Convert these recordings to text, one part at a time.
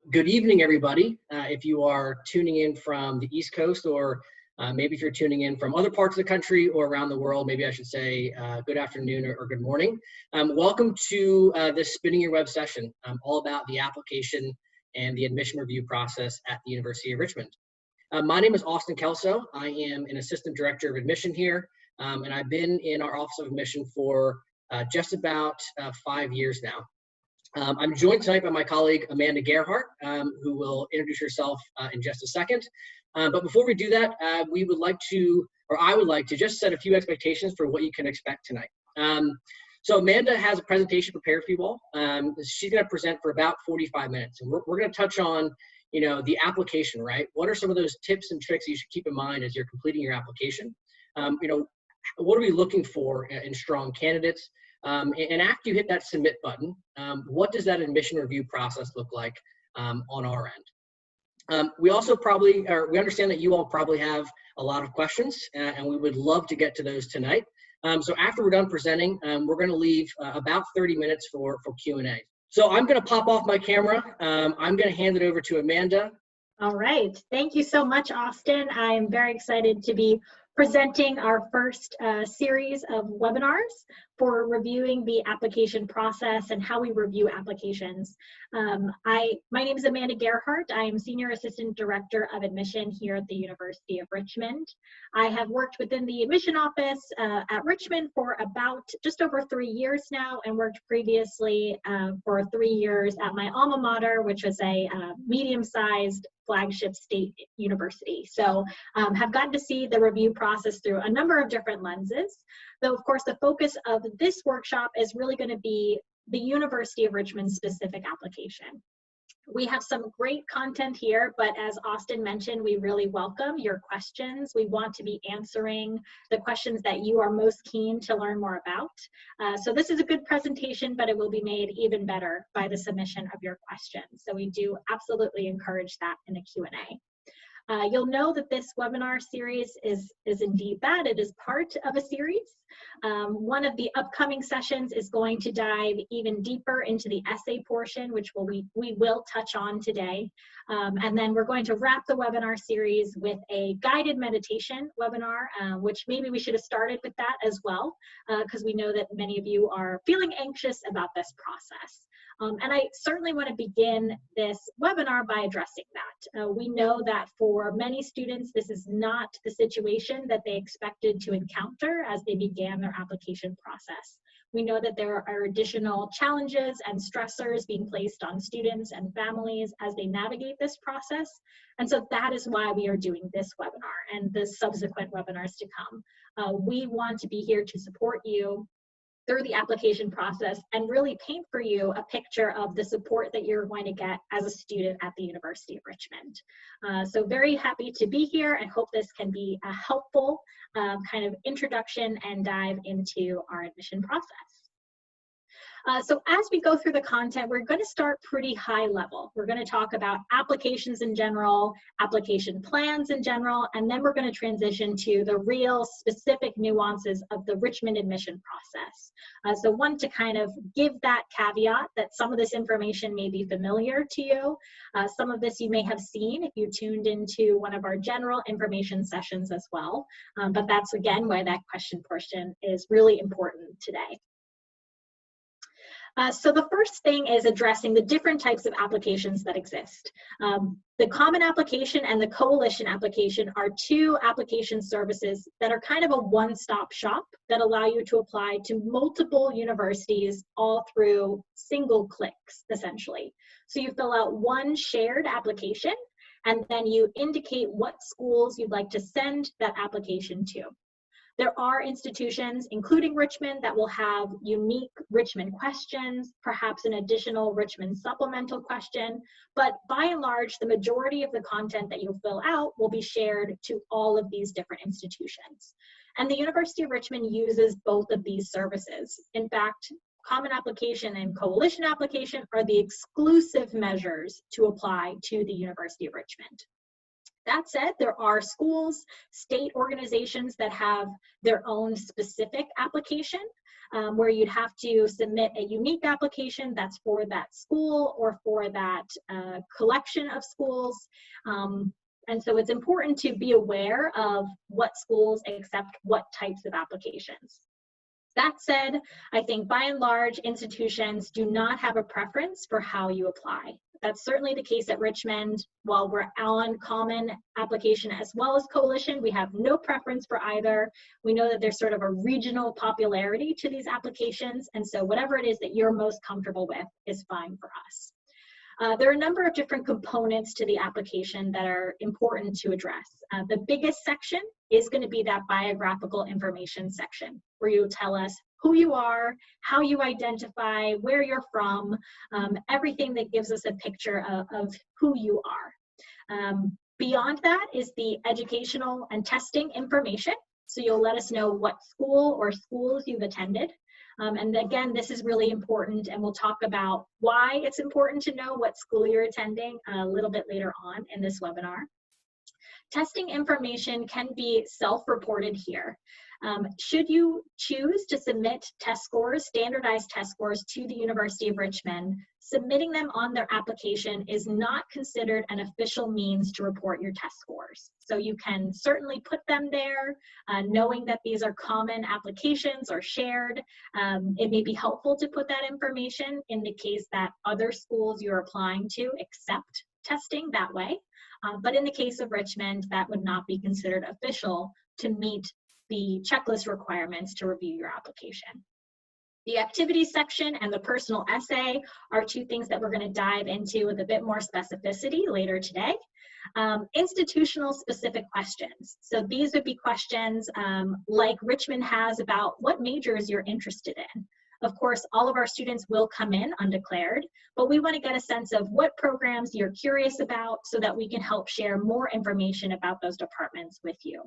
Good evening, everybody. If you are tuning in from the East Coast, or maybe if you're tuning in from other parts of the country or around the world, maybe I should say good afternoon or good morning. Welcome to this Spinning Your Web session, all about the application and the admission review process at the University of Richmond. My name is Austin Kelso. I am an Assistant Director of Admission here, and I've been in our Office of Admission for just about 5 years now. I'm joined tonight by my colleague, Amanda Gerhardt, who will introduce herself in just a second. But before we do that, I would like to just set a few expectations for what you can expect tonight. So Amanda has a presentation prepared for you all. She's going to present for about 45 minutes. And we're going to touch on, the application, right? What are some of those tips and tricks you should keep in mind as you're completing your application? What are we looking for in strong candidates? And after you hit that submit button, what does that admission review process look like on our end? We understand that you all probably have a lot of questions, and we would love to get to those tonight. So after we're done presenting, we're going to leave about 30 minutes for Q&A. So I'm going to pop off my camera. I'm going to hand it over to Amanda. All right. Thank you so much, Austin. I am very excited to be presenting our first series of webinars for reviewing the application process and how we review applications. My name is Amanda Gerhardt. I am Senior Assistant Director of Admission here at the University of Richmond. I have worked within the admission office at Richmond for about just over 3 years now, and worked previously for 3 years at my alma mater, which was a medium-sized flagship state university. So have gotten to see the review process through a number of different lenses, though of course the focus of this workshop is really going to be the University of Richmond specific application. We have some great content here, but as Austin mentioned, we really welcome your questions. We want to be answering the questions that you are most keen to learn more about. So this is a good presentation, but it will be made even better by the submission of your questions. So we do absolutely encourage that in the Q&A. You'll know that this webinar series is indeed that. It is part of a series. One of the upcoming sessions is going to dive even deeper into the essay portion, which we will touch on today. And then we're going to wrap the webinar series with a guided meditation webinar, which maybe we should have started with that as well, because we know that many of you are feeling anxious about this process. And I certainly want to begin this webinar by addressing that. We know that for many students, this is not the situation that they expected to encounter as they began their application process. We know that there are additional challenges and stressors being placed on students and families as they navigate this process. And so that is why we are doing this webinar and the subsequent webinars to come. We want to be here to support you through the application process and really paint for you a picture of the support that you're going to get as a student at the University of Richmond. So very happy to be here and hope this can be a helpful kind of introduction and dive into our admission process. So as we go through the content, we're going to start pretty high level. We're going to talk about applications in general, application plans in general, and then we're going to transition to the real specific nuances of the Richmond admission process. So one, to kind of give that caveat that some of this information may be familiar to you. Some of this you may have seen if you tuned into one of our general information sessions as well. But that's again why that question portion is really important today. So the first thing is addressing the different types of applications that exist. The common application and the coalition application are two application services that are kind of a one-stop shop that allow you to apply to multiple universities all through single clicks, essentially. So you fill out one shared application, and then you indicate what schools you'd like to send that application to. There are institutions, including Richmond, that will have unique Richmond questions, perhaps an additional Richmond supplemental question, but by and large, the majority of the content that you'll fill out will be shared to all of these different institutions. And the University of Richmond uses both of these services. In fact, common application and coalition application are the exclusive measures to apply to the University of Richmond. That said, there are schools, state organizations that have their own specific application, where you'd have to submit a unique application that's for that school or for that collection of schools. And so it's important to be aware of what schools accept what types of applications. That said, I think by and large, institutions do not have a preference for how you apply. That's certainly the case at Richmond. While we're on Common Application as well as Coalition, we have no preference for either. We know that there's sort of a regional popularity to these applications, and so whatever it is that you're most comfortable with is fine for us. There are a number of different components to the application that are important to address. The biggest section is going to be that biographical information section, where you tell us who you are, how you identify, where you're from, everything that gives us a picture of who you are. Beyond that is the educational and testing information. So you'll let us know what school or schools you've attended. And again, this is really important, and we'll talk about why it's important to know what school you're attending a little bit later on in this webinar. Testing information can be self-reported here. Should you choose to submit test scores, standardized test scores to the University of Richmond, submitting them on their application is not considered an official means to report your test scores. So you can certainly put them there, knowing that these are common applications or shared. It may be helpful to put that information in the case that other schools you're applying to accept testing that way. But in the case of Richmond, that would not be considered official to meet the checklist requirements to review your application. The activities section and the personal essay are two things that we're going to dive into with a bit more specificity later today. Institutional specific questions. So these would be questions like Richmond has about what majors you're interested in. Of course, all of our students will come in undeclared, but we want to get a sense of what programs you're curious about so that we can help share more information about those departments with you.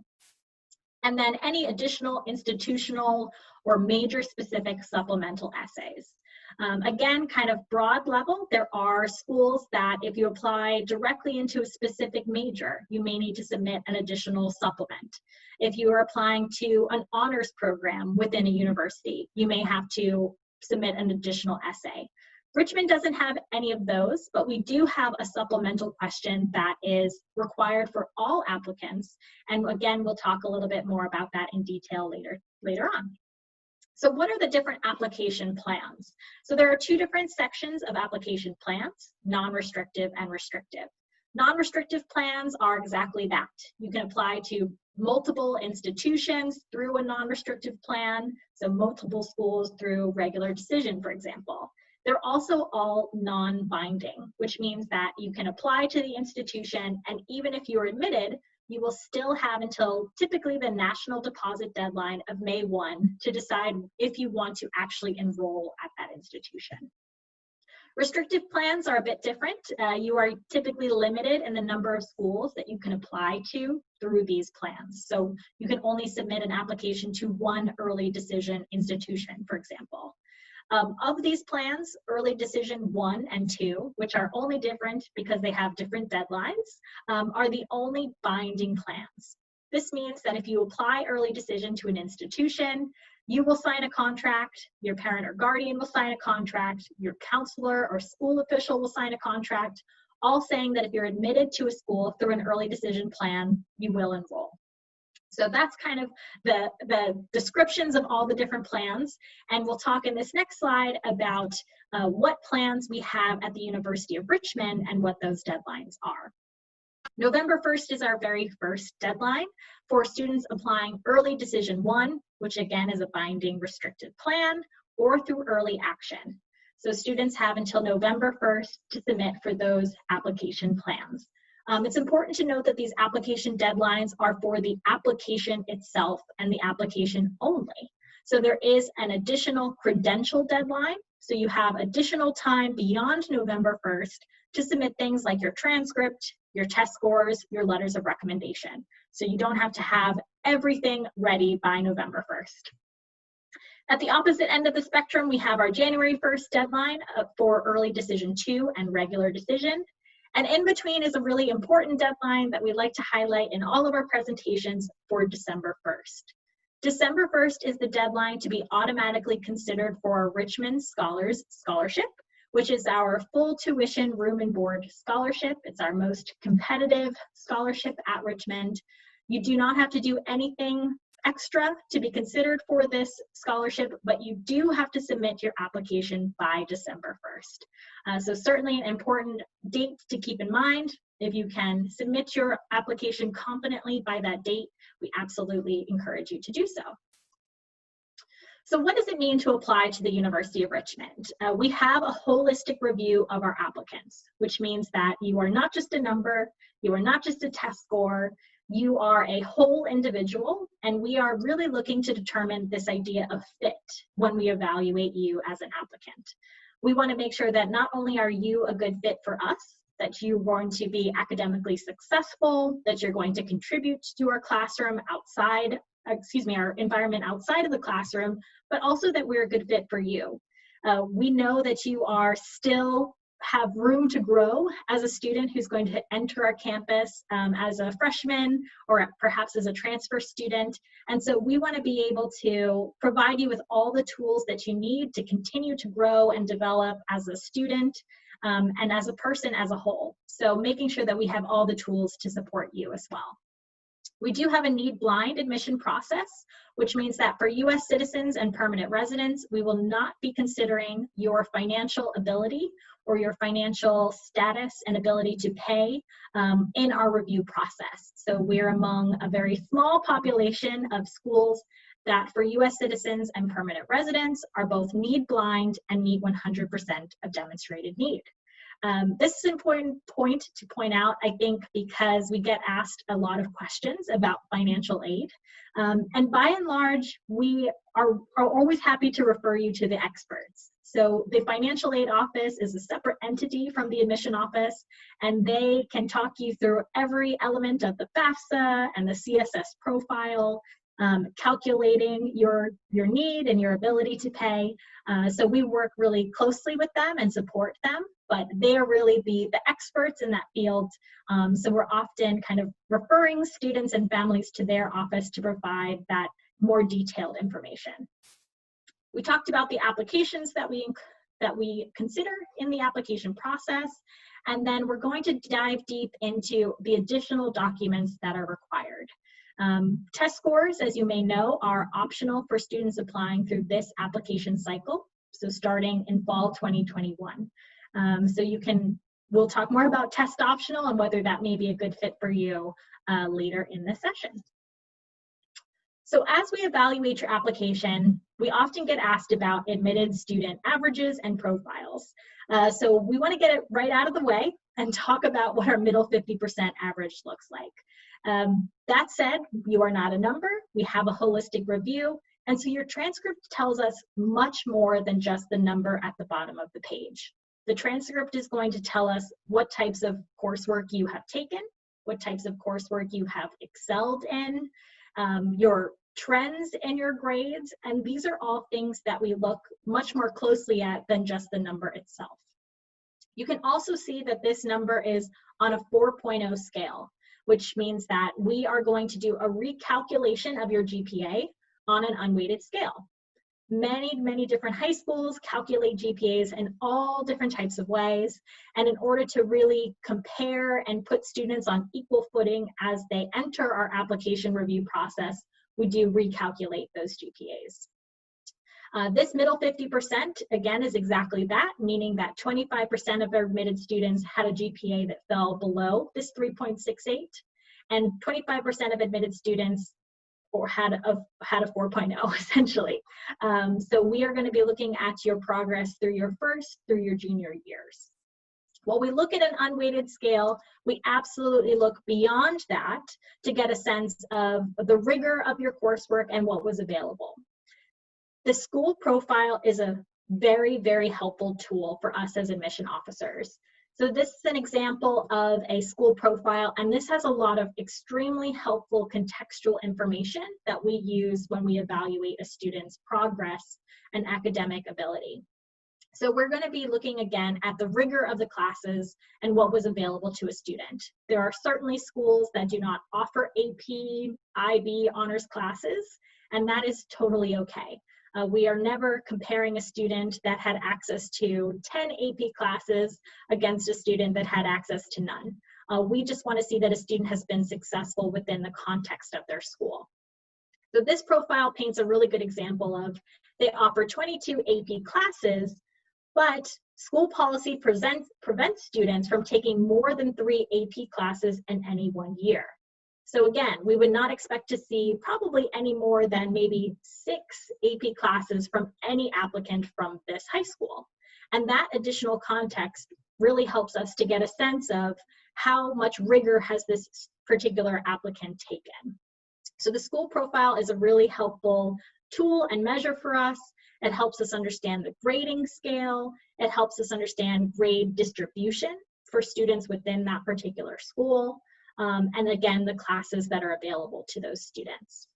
And then any additional institutional or major specific supplemental essays. Again, kind of broad level, there are schools that if you apply directly into a specific major, you may need to submit an additional supplement. If you are applying to an honors program within a university, you may have to submit an additional essay. Richmond doesn't have any of those, but we do have a supplemental question that is required for all applicants. And again, we'll talk a little bit more about that in detail later on. So what are the different application plans? So there are two different sections of application plans, non-restrictive and restrictive. Non-restrictive plans are exactly that. You can apply to multiple institutions through a non-restrictive plan, so multiple schools through regular decision, for example. They're also all non-binding, which means that you can apply to the institution, and even if you're admitted, you will still have until typically the national deposit deadline of May 1 to decide if you want to actually enroll at that institution. Restrictive plans are a bit different. You are typically limited in the number of schools that you can apply to through these plans. So you can only submit an application to one early decision institution, for example. Of these plans, early decision 1 and 2, which are only different because they have different deadlines, are the only binding plans. This means that if you apply early decision to an institution, you will sign a contract, your parent or guardian will sign a contract, your counselor or school official will sign a contract, all saying that if you're admitted to a school through an early decision plan, you will enroll. So that's kind of the descriptions of all the different plans. And we'll talk in this next slide about what plans we have at the University of Richmond and what those deadlines are. November 1st is our very first deadline for students applying early decision 1, which again is a binding restricted plan, or through early action. So students have until November 1st to submit for those application plans. It's important to note that these application deadlines are for the application itself and the application only. So there is an additional credential deadline. So you have additional time beyond November 1st to submit things like your transcript, your test scores, your letters of recommendation. So you don't have to have everything ready by November 1st. At the opposite end of the spectrum, we have our January 1st deadline for early decision 2 and regular decision. And in between is a really important deadline that we like to highlight in all of our presentations for December 1st. December 1st is the deadline to be automatically considered for a Richmond Scholars Scholarship, which is our full tuition, room and board scholarship. It's our most competitive scholarship at Richmond. You do not have to do anything extra to be considered for this scholarship, but you do have to submit your application by December 1st. So certainly an important date to keep in mind. If you can submit your application confidently by that date, we absolutely encourage you to do so. So what does it mean to apply to the University of Richmond? We have a holistic review of our applicants, which means that you are not just a number, you are not just a test score, you are a whole individual, and we are really looking to determine this idea of fit when we evaluate you as an applicant. We want to make sure that not only are you a good fit for us, that you're going to be academically successful, that you're going to contribute to our classroom outside, our environment outside of the classroom, but also that we're a good fit for you. We know that you are still have room to grow as a student who's going to enter our campus as a freshman or perhaps as a transfer student. And so we want to be able to provide you with all the tools that you need to continue to grow and develop as a student and as a person as a whole. So making sure that we have all the tools to support you as well. We do have a need-blind admission process, which means that for U.S. citizens and permanent residents, we will not be considering your financial ability or your financial status and ability to pay in our review process. So we're among a very small population of schools that for U.S. citizens and permanent residents are both need-blind and meet 100% of demonstrated need. This is an important point to point out, I think, because we get asked a lot of questions about financial aid. And by and large, we are always happy to refer you to the experts. So the financial aid office is a separate entity from the admission office, and they can talk you through every element of the FAFSA and the CSS profile, calculating your need and your ability to pay. So we work really closely with them and support them, but they are really the experts in that field. So we're often kind of referring students and families to their office to provide that more detailed information. We talked about the applications that we consider in the application process, and then we're going to dive deep into the additional documents that are required. Test scores, as you may know, are optional for students applying through this application cycle, so starting in fall 2021. We'll talk more about test optional and whether that may be a good fit for you later in the session. So as we evaluate your application, we often get asked about admitted student averages and profiles. So we want to get it right out of the way and talk about what our middle 50% average looks like. That said, you are not a number. We have a holistic review. And so your transcript tells us much more than just the number at the bottom of the page. The transcript is going to tell us what types of coursework you have taken, what types of coursework you have excelled in, your trends in your grades, and these are all things that we look much more closely at than just the number itself. You can also see that this number is on a 4.0 scale, which means that we are going to do a recalculation of your GPA on an unweighted scale. Many different high schools calculate GPAs in all different types of ways, and in order to really compare and put students on equal footing as they enter our application review process, we do recalculate those GPAs. This middle 50%, again, is exactly that, meaning that 25% of our admitted students had a GPA that fell below this 3.68, and 25% of admitted students had a 4.0 essentially. So we are going to be looking at your progress through your junior years. While we look at an unweighted scale, we absolutely look beyond that to get a sense of the rigor of your coursework and what was available. The school profile is a very helpful tool for us as admission officers. So this is an example of a school profile, and this has a lot of extremely helpful contextual information that we use when we evaluate a student's progress and academic ability. So we're going to be looking again at the rigor of the classes and what was available to a student. There are certainly schools that do not offer AP, IB honors classes, and that is totally okay. We are never comparing a student that had access to 10 AP classes against a student that had access to none. We just want to see that a student has been successful within the context of their school. So this profile paints a really good example of they offer 22 AP classes, but school policy prevents students from taking more than 3 AP classes in any one year. So again, we would not expect to see probably any more than maybe 6 AP classes from any applicant from this high school. And that additional context really helps us to get a sense of how much rigor has this particular applicant taken. So the school profile is a really helpful tool and measure for us. It helps us understand the grading scale. It helps us understand grade distribution for students within that particular school. And again, the classes that are available to those students.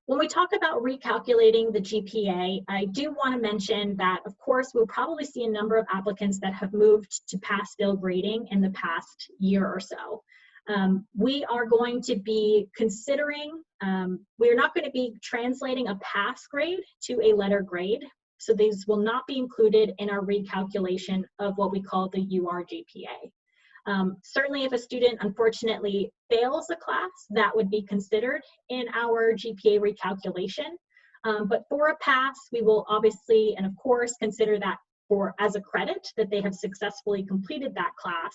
When we talk about recalculating the GPA, I do want to mention that, of course, we'll probably see a number of applicants that have moved to pass-fail grading in the past year or so. We are going to be considering, we're not going to be translating a pass grade to a letter grade. So these will not be included in our recalculation of what we call the UR GPA. Certainly if a student unfortunately fails a class, that would be considered in our GPA recalculation. But for a pass, we will obviously and of course consider that as a credit that they have successfully completed that class,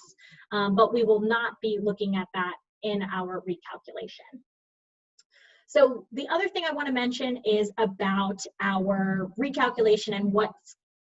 but we will not be looking at that in our recalculation. So the other thing I want to mention is about our recalculation and what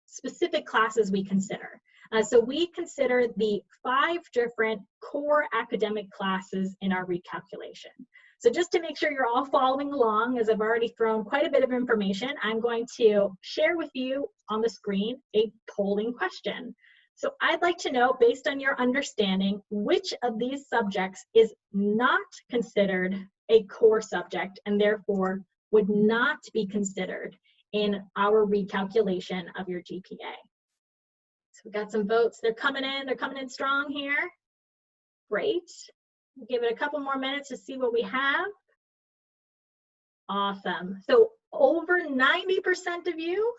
specific classes we consider. So we consider the 5 different core academic classes in our recalculation. So just to make sure you're all following along, as I've already thrown quite a bit of information, I'm going to share with you on the screen a polling question. So I'd like to know, based on your understanding, which of these subjects is not considered a core subject and therefore would not be considered in our recalculation of your GPA. So we got some votes. They're coming in strong here. Great. We'll give it a couple more minutes to see what we have. Awesome. So over 90% of you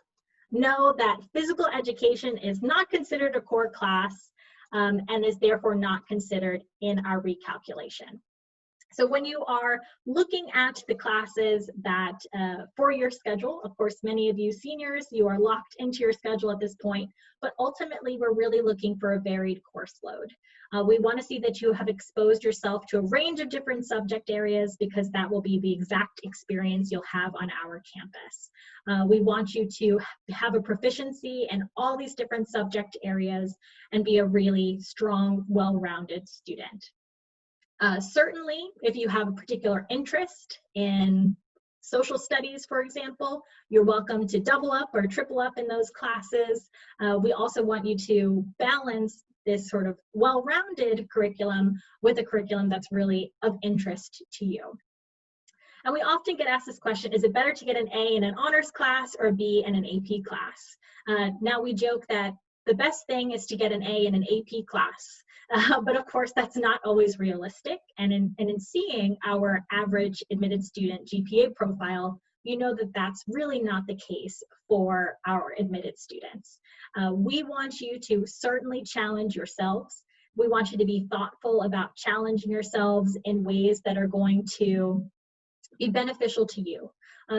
know that physical education is not considered a core class and is therefore not considered in our recalculation. So when you are looking at the classes that for your schedule, of course, many of you seniors, you are locked into your schedule at this point, but ultimately we're really looking for a varied course load. We want to see that you have exposed yourself to a range of different subject areas because that will be the exact experience you'll have on our campus. We want you to have a proficiency in all these different subject areas and be a really strong, well-rounded student. Certainly, if you have a particular interest in social studies, for example, you're welcome to double up or triple up in those classes. We also want you to balance this sort of well-rounded curriculum with a curriculum that's really of interest to you. And we often get asked this question, is it better to get an A in an honors class or a B in an AP class? Now we joke that the best thing is to get an A in an AP class. But of course, that's not always realistic. And in seeing our average admitted student GPA profile, you know that that's really not the case for our admitted students. We want you to certainly challenge yourselves. We want you to be thoughtful about challenging yourselves in ways that are going to be beneficial to you.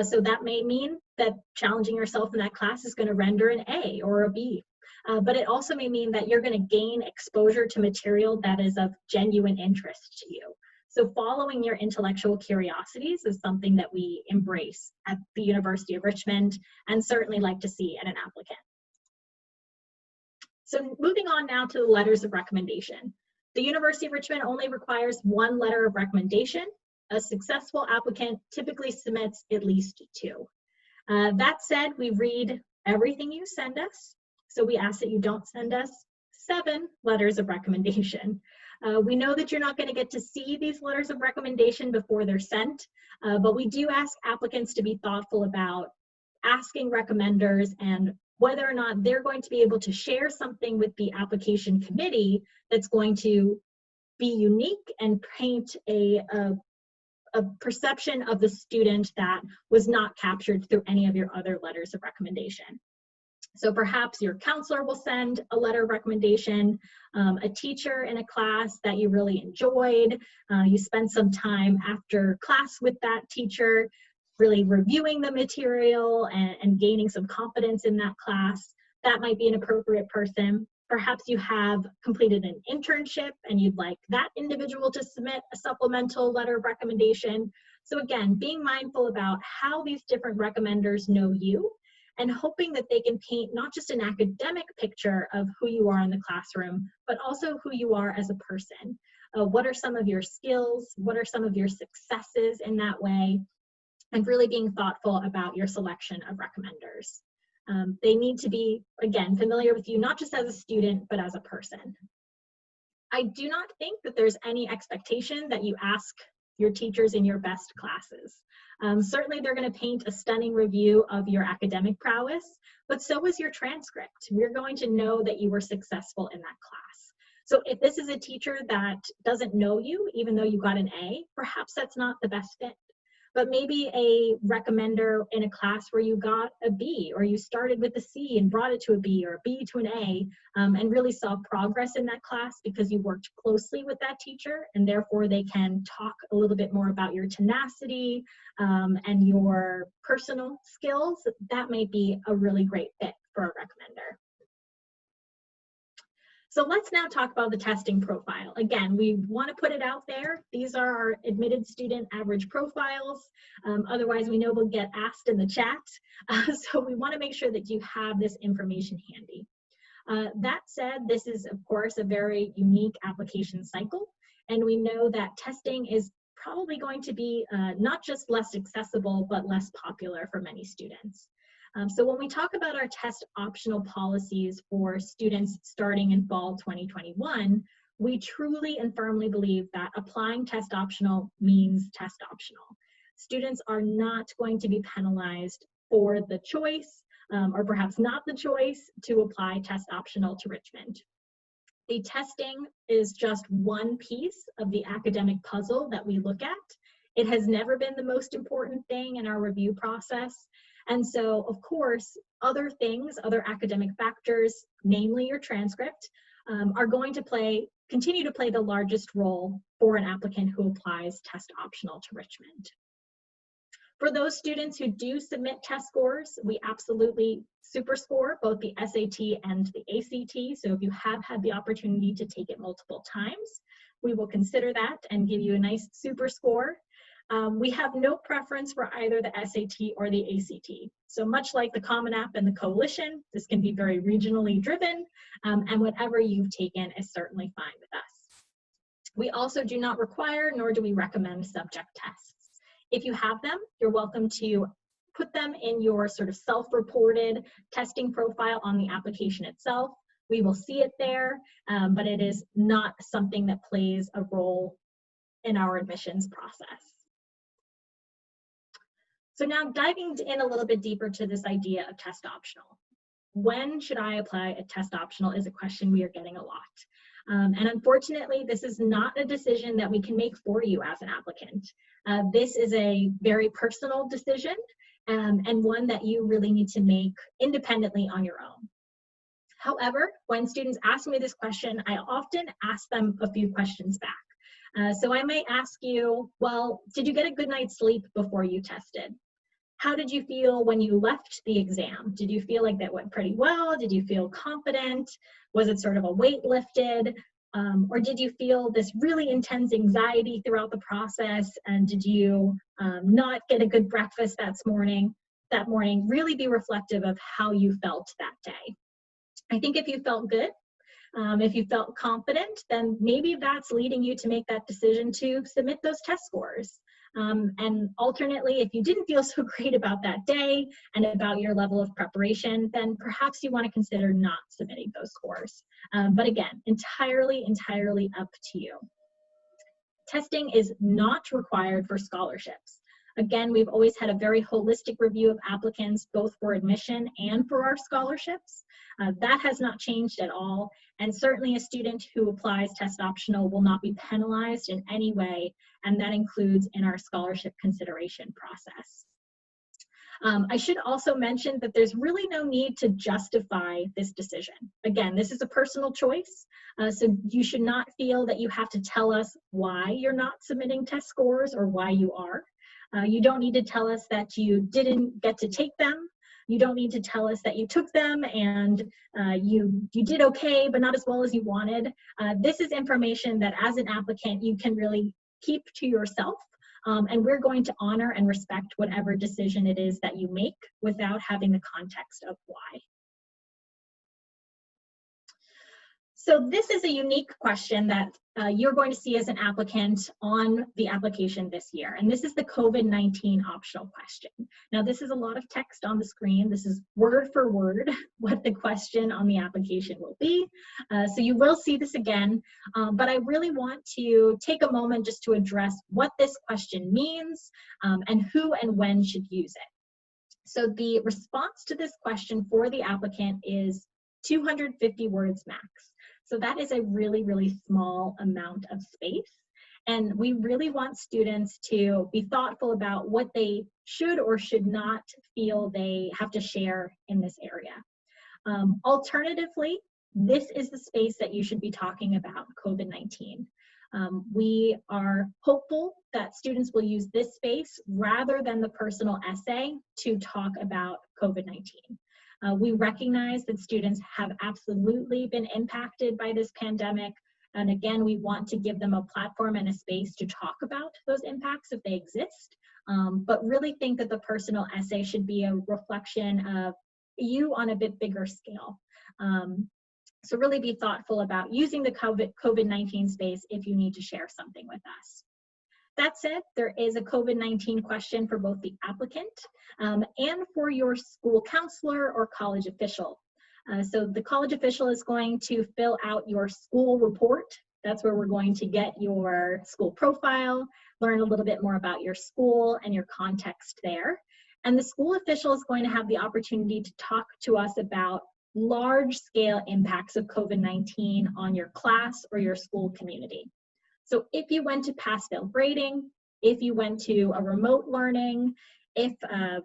So that may mean that challenging yourself in that class is going to render an A or a B. But it also may mean that you're going to gain exposure to material that is of genuine interest to you. So following your intellectual curiosities is something that we embrace at the University of Richmond and certainly like to see in an applicant. So moving on now to the letters of recommendation. The University of Richmond only requires 1 letter of recommendation. A successful applicant typically submits at least 2. That said, we read everything you send us. So we ask that you don't send us 7 letters of recommendation. We know that you're not going to get to see these letters of recommendation before they're sent, but we do ask applicants to be thoughtful about asking recommenders and whether or not they're going to be able to share something with the application committee that's going to be unique and paint a perception of the student that was not captured through any of your other letters of recommendation. So perhaps your counselor will send a letter of recommendation, a teacher in a class that you really enjoyed, you spent some time after class with that teacher, really reviewing the material and gaining some confidence in that class. That might be an appropriate person. Perhaps you have completed an internship and you'd like that individual to submit a supplemental letter of recommendation. So again, being mindful about how these different recommenders know you and hoping that they can paint not just an academic picture of who you are in the classroom, but also who you are as a person. What are some of your skills? What are some of your successes in that way? And really being thoughtful about your selection of recommenders. They need to be, again, familiar with you, not just as a student, but as a person. I do not think that there's any expectation that you ask your teachers in your best classes. Certainly they're going to paint a stunning review of your academic prowess, but so is your transcript. We're going to know that you were successful in that class. So if this is a teacher that doesn't know you, even though you got an A, perhaps that's not the best fit. But maybe a recommender in a class where you got a B, or you started with a C and brought it to a B, or a B to an A, and really saw progress in that class because you worked closely with that teacher, and therefore they can talk a little bit more about your tenacity and your personal skills. That may be a really great fit for a recommender. So let's now talk about the testing profile. Again, we want to put it out there. These are our admitted student average profiles. Otherwise, we know we'll get asked in the chat. So we want to make sure that you have this information handy. That said, this is, of course, a very unique application cycle. And we know that testing is probably going to be not just less accessible, but less popular for many students. So when we talk about our test optional policies for students starting in fall 2021, we truly and firmly believe that applying test optional means test optional. Students are not going to be penalized for the choice, or perhaps not the choice, to apply test optional to Richmond. The testing is just one piece of the academic puzzle that we look at. It has never been the most important thing in our review process. And so, of course, other things, other academic factors, namely your transcript, are going to continue to play the largest role for an applicant who applies test optional to Richmond. For those students who do submit test scores, we absolutely super score both the SAT and the ACT. So if you have had the opportunity to take it multiple times, we will consider that and give you a nice super score. We have no preference for either the SAT or the ACT. So much like the Common App and the Coalition, this can be very regionally driven, and whatever you've taken is certainly fine with us. We also do not require, nor do we recommend subject tests. If you have them, you're welcome to put them in your sort of self-reported testing profile on the application itself. We will see it there, but it is not something that plays a role in our admissions process. So now diving in a little bit deeper to this idea of test optional. When should I apply a test optional is a question we are getting a lot. And unfortunately, this is not a decision that we can make for you as an applicant. This is a very personal decision and one that you really need to make independently on your own. However, when students ask me this question, I often ask them a few questions back. So I may ask you, well, did you get a good night's sleep before you tested? How did you feel when you left the exam? Did you feel like that went pretty well? Did you feel confident? Was it sort of a weight lifted? Or did you feel this really intense anxiety throughout the process? And did you not get a good breakfast that morning? Really be reflective of how you felt that day. I think if you felt good, if you felt confident, then maybe that's leading you to make that decision to submit those test scores. And alternately, if you didn't feel so great about that day and about your level of preparation, then perhaps you want to consider not submitting those scores. But again, entirely up to you. Testing is not required for scholarships. Again, we've always had a very holistic review of applicants, both for admission and for our scholarships. That has not changed at all. And certainly a student who applies test optional will not be penalized in any way, and that includes in our scholarship consideration process. I should also mention that there's really no need to justify this decision. Again, this is a personal choice, so you should not feel that you have to tell us why you're not submitting test scores or why you are. You don't need to tell us that you didn't get to take them. You don't need to tell us that you took them and you did okay, but not as well as you wanted. This is information that as an applicant, you can really keep to yourself. And we're going to honor and respect whatever decision it is that you make without having the context of why. So this is a unique question that you're going to see as an applicant on the application this year. And this is the COVID-19 optional question. Now, this is a lot of text on the screen. This is word for word what the question on the application will be. So you will see this again, but I really want to take a moment just to address what this question means and who and when should use it. So the response to this question for the applicant is 250 words max. So that is a really, really small amount of space. And we really want students to be thoughtful about what they should or should not feel they have to share in this area. Alternatively, this is the space that you should be talking about COVID-19. We are hopeful that students will use this space rather than the personal essay to talk about COVID-19. We recognize that students have absolutely been impacted by this pandemic. And again, we want to give them a platform and a space to talk about those impacts if they exist, but really think that the personal essay should be a reflection of you on a bit bigger scale. So really be thoughtful about using the COVID-19 space if you need to share something with us. That said, there is a COVID-19 question for both the applicant and for your school counselor or college official. So the college official is going to fill out your school report. That's where we're going to get your school profile, learn a little bit more about your school and your context there. And the school official is going to have the opportunity to talk to us about large-scale impacts of COVID-19 on your class or your school community. So if you went to pass-fail grading, if you went to a remote learning, if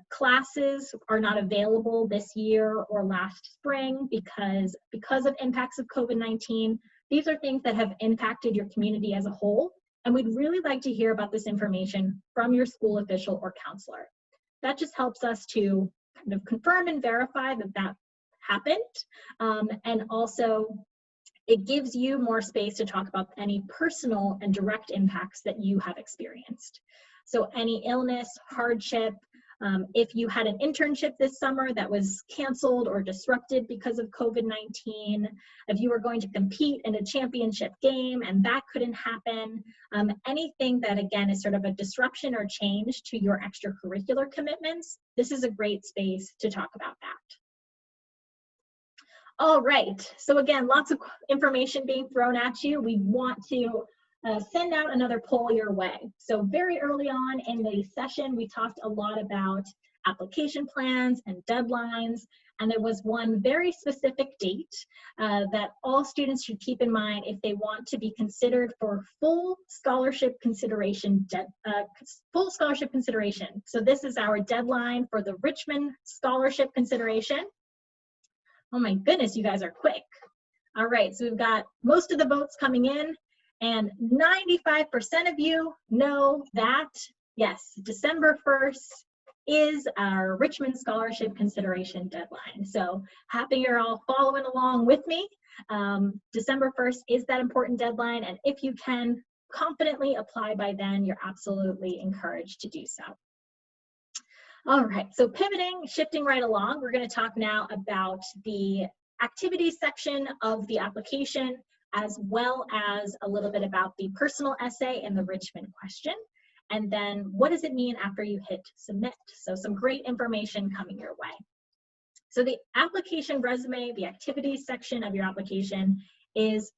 classes are not available this year or last spring because of impacts of COVID-19, these are things that have impacted your community as a whole, and we'd really like to hear about this information from your school official or counselor. That just helps us to kind of confirm and verify that that happened, and also it gives you more space to talk about any personal and direct impacts that you have experienced. So any illness, hardship, if you had an internship this summer that was canceled or disrupted because of COVID-19, if you were going to compete in a championship game and that couldn't happen, anything that again is sort of a disruption or change to your extracurricular commitments, this is a great space to talk about that. All right, so again, lots of information being thrown at you. We want to send out another poll your way. So very early on in the session, we talked a lot about application plans and deadlines, and there was one very specific date that all students should keep in mind if they want to be considered for full scholarship consideration. So this is our deadline for the Richmond scholarship consideration. Oh my goodness, you guys are quick. All right, so we've got most of the votes coming in, and 95% of you know that, yes, December 1st is our Richmond scholarship consideration deadline. So happy you're all following along with me. December 1st is that important deadline, and if you can confidently apply by then, you're absolutely encouraged to do so. All right, so pivoting, shifting right along, we're going to talk now about the activities section of the application, as well as a little bit about the personal essay and the Richmond question. And then what does it mean after you hit submit? So some great information coming your way. So the application resume, the activities section of your application is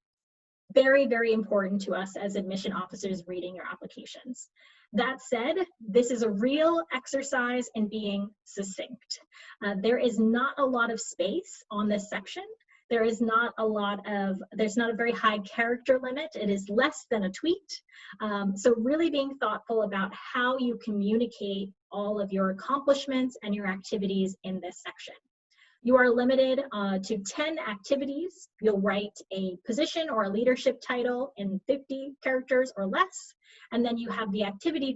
Very, very important to us as admission officers reading your applications. That said, this is a real exercise in being succinct. There is not a lot of space on this section. There's not a very high character limit. It is less than a tweet. So really being thoughtful about how you communicate all of your accomplishments and your activities in this section. You are limited to 10 activities. You'll write a position or a leadership title in 50 characters or less. And then you have the activity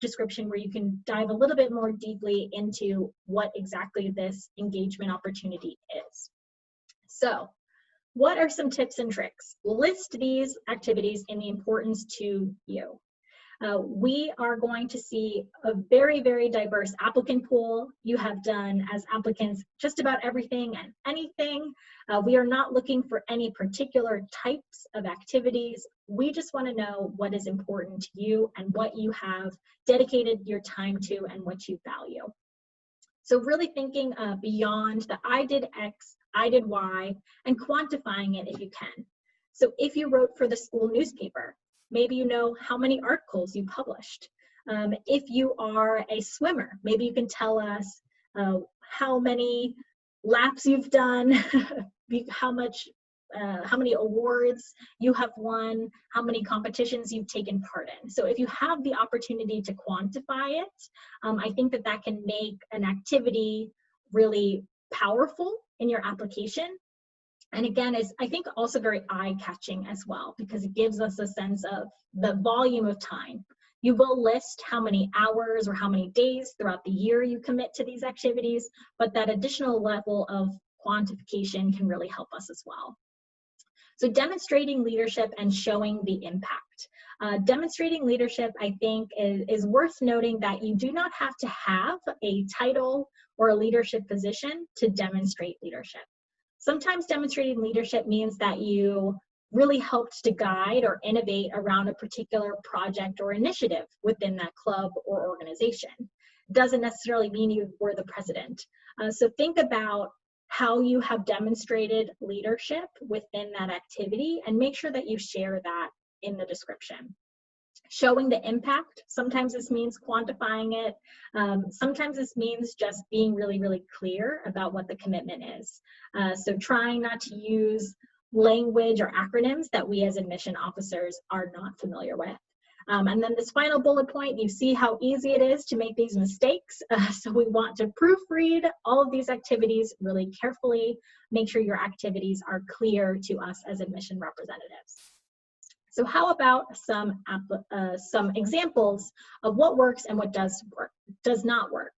description where you can dive a little bit more deeply into what exactly this engagement opportunity is. So, what are some tips and tricks? List these activities in the importance to you. We are going to see a very, very diverse applicant pool. You have done, as applicants, just about everything and anything. We are not looking for any particular types of activities. We just want to know what is important to you and what you have dedicated your time to and what you value. So really thinking beyond the I did X, I did Y, and quantifying it if you can. So if you wrote for the school newspaper, maybe you know how many articles you published. If you are a swimmer, maybe you can tell us how many laps you've done, how many awards you have won, how many competitions you've taken part in. So if you have the opportunity to quantify it, I think that can make an activity really powerful in your application. And again, is I think also very eye-catching as well, because it gives us a sense of the volume of time. You will list how many hours or how many days throughout the year you commit to these activities, but that additional level of quantification can really help us as well. So demonstrating leadership and showing the impact. Demonstrating leadership, I think, is worth noting that you do not have to have a title or a leadership position to demonstrate leadership. Sometimes demonstrating leadership means that you really helped to guide or innovate around a particular project or initiative within that club or organization. Doesn't necessarily mean you were the president. So think about how you have demonstrated leadership within that activity and make sure that you share that in the description. Showing the impact, sometimes this means quantifying it. Sometimes this means just being really, really clear about what the commitment is. So trying not to use language or acronyms that we as admission officers are not familiar with. And then this final bullet point, you see how easy it is to make these mistakes. So we want to proofread all of these activities really carefully, make sure your activities are clear to us as admission representatives. So how about some examples of what works and what does not work?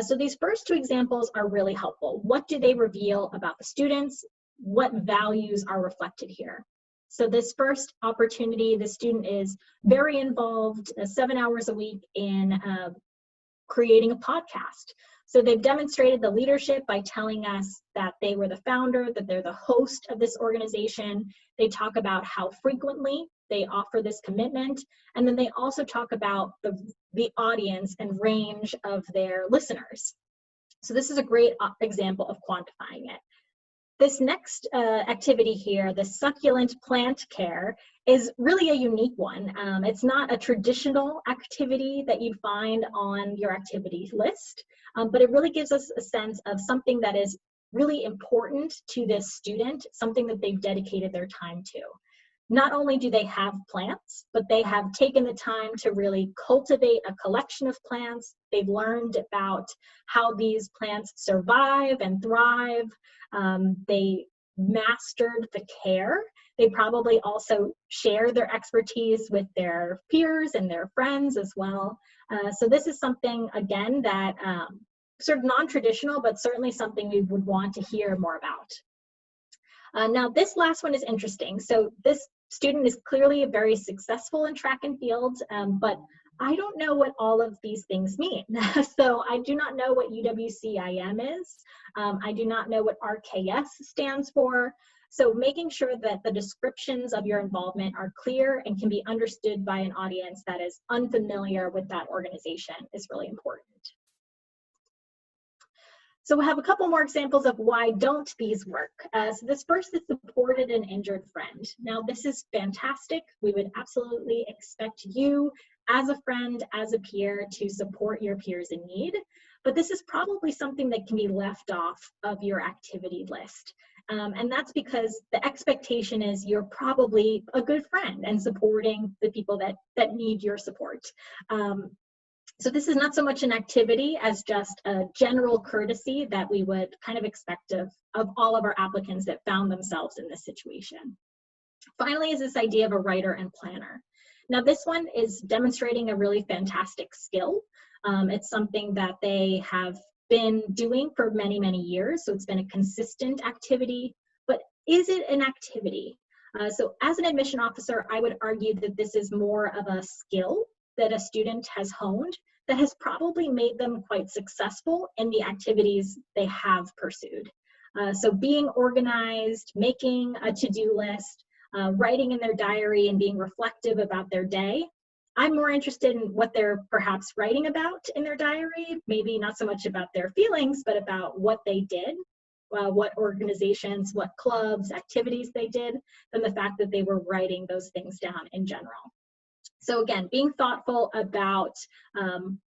So these first two examples are really helpful. What do they reveal about the students? What values are reflected here? So this first opportunity, the student is very involved 7 hours a week in creating a podcast. So they've demonstrated the leadership by telling us that they were the founder, that they're the host of this organization. They talk about how frequently they offer this commitment. And then they also talk about the audience and range of their listeners. So this is a great example of quantifying it. This next activity here, the succulent plant care, is really a unique one. It's not a traditional activity that you'd find on your activities list, but it really gives us a sense of something that is really important to this student, something that they've dedicated their time to. Not only do they have plants, but they have taken the time to really cultivate a collection of plants. They've learned about how these plants survive and thrive. They mastered the care. They probably also share their expertise with their peers and their friends as well. So this is something, again, that sort of non-traditional, but certainly something we would want to hear more about. Now, this last one is interesting. So this student is clearly very successful in track and field, but I don't know what all of these things mean. So I do not know what UWCIM is. I do not know what RKS stands for. So making sure that the descriptions of your involvement are clear and can be understood by an audience that is unfamiliar with that organization is really important. So we'll have a couple more examples of why don't these work. So this first is supported an injured friend. Now this is fantastic. We would absolutely expect you as a friend, as a peer, to support your peers in need. But this is probably something that can be left off of your activity list. And that's because the expectation is you're probably a good friend and supporting the people that need your support. So this is not so much an activity as just a general courtesy that we would kind of expect of all of our applicants that found themselves in this situation. Finally is this idea of a writer and planner. Now this one is demonstrating a really fantastic skill. It's something that they have been doing for many, many years. So it's been a consistent activity, but is it an activity? So as an admission officer, I would argue that this is more of a skill that a student has honed that has probably made them quite successful in the activities they have pursued. So being organized, making a to-do list, writing in their diary and being reflective about their day. I'm more interested in what they're perhaps writing about in their diary, maybe not so much about their feelings, but about what they did, what organizations, what clubs, activities they did, than the fact that they were writing those things down in general. So again, being thoughtful about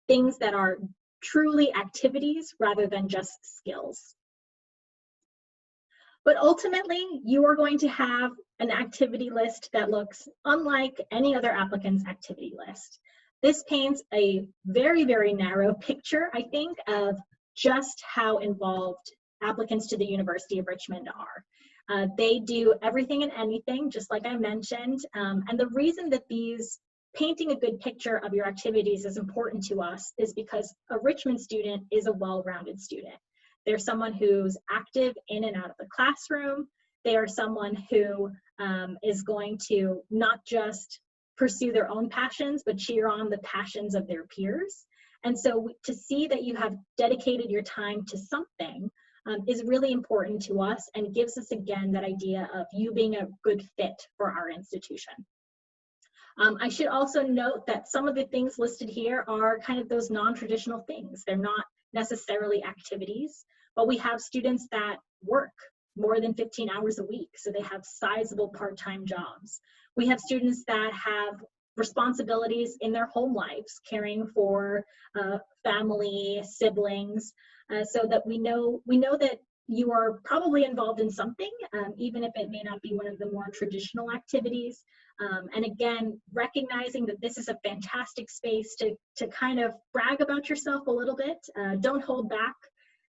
things that are truly activities rather than just skills. But ultimately, you are going to have an activity list that looks unlike any other applicant's activity list. This paints a very, very narrow picture, I think, of just how involved applicants to the University of Richmond are. They do everything and anything, just like I mentioned, and the reason that these painting a good picture of your activities is important to us is because a Richmond student is a well-rounded student. They're someone who's active in and out of the classroom. They are someone who is going to not just pursue their own passions, but cheer on the passions of their peers. And so to see that you have dedicated your time to something is really important to us and gives us, again, that idea of you being a good fit for our institution. I should also note that some of the things listed here are kind of those non-traditional things. They're not necessarily activities, but we have students that work more than 15 hours a week, so they have sizable part-time jobs. We have students that have responsibilities in their home lives, caring for family, siblings, so that we know that you are probably involved in something, even if it may not be one of the more traditional activities. And again, recognizing that this is a fantastic space to kind of brag about yourself a little bit. Don't hold back.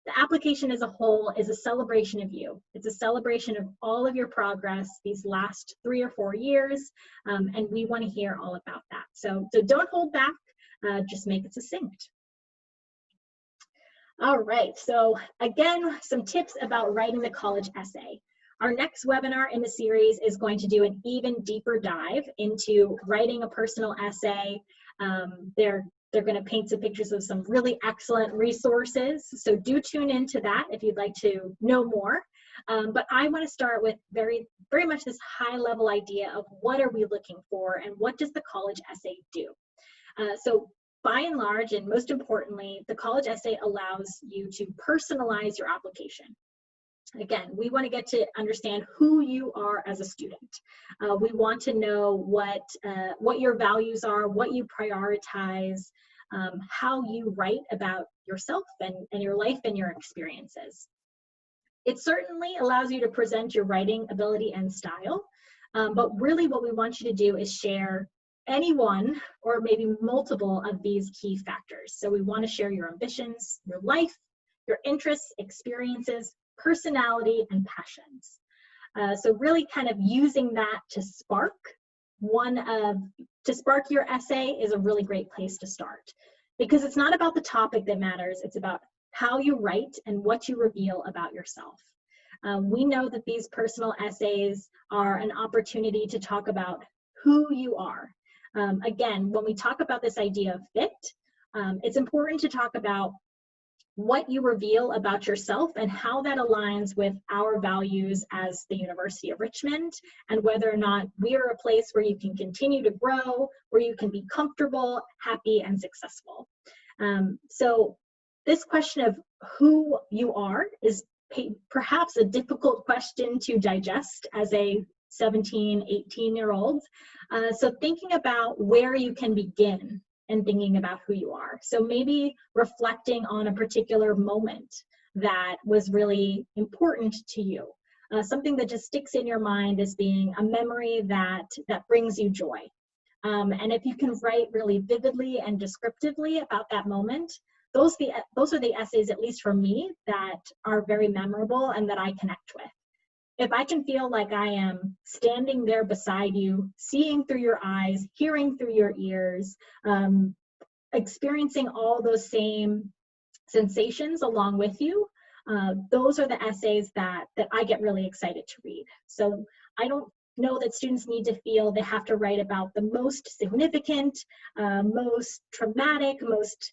The application as a whole is a celebration of you. It's a celebration of all of your progress these last 3 or 4 years, and we want to hear all about that. So don't hold back, just make it succinct. All right, so again, some tips about writing the college essay. Our next webinar in the series is going to do an even deeper dive into writing a personal essay. They're going to paint some pictures of some really excellent resources. So do tune into that if you'd like to know more. But I want to start with very much this high level idea of what are we looking for and what does the college essay do? So by and large, and most importantly, the college essay allows you to personalize your application. Again, we want to get to understand who you are as a student. We want to know what your values are, what you prioritize, how you write about yourself and your life and your experiences. It certainly allows you to present your writing ability and style, but really what we want you to do is share any one or maybe multiple of these key factors. So we want to share your ambitions, your life, your interests, experiences, personality, and passions. So really kind of using that to spark your essay is a really great place to start, because it's not about the topic that matters, it's about how you write and what you reveal about yourself. We know that these personal essays are an opportunity to talk about who you are. Again, when we talk about this idea of fit, it's important to talk about what you reveal about yourself and how that aligns with our values as the University of Richmond, and whether or not we are a place where you can continue to grow, where you can be comfortable, happy, and successful. So this question of who you are is perhaps a difficult question to digest as a 17, 18-year-old. So thinking about where you can begin and thinking about who you are. So maybe reflecting on a particular moment that was really important to you. Something that just sticks in your mind as being a memory that brings you joy. And if you can write really vividly and descriptively about that moment, those are the essays, at least for me, that are very memorable and that I connect with. If I can feel like I am standing there beside you, seeing through your eyes, hearing through your ears, experiencing all those same sensations along with you, those are the essays that I get really excited to read. So I don't know that students need to feel they have to write about the most significant, most traumatic, most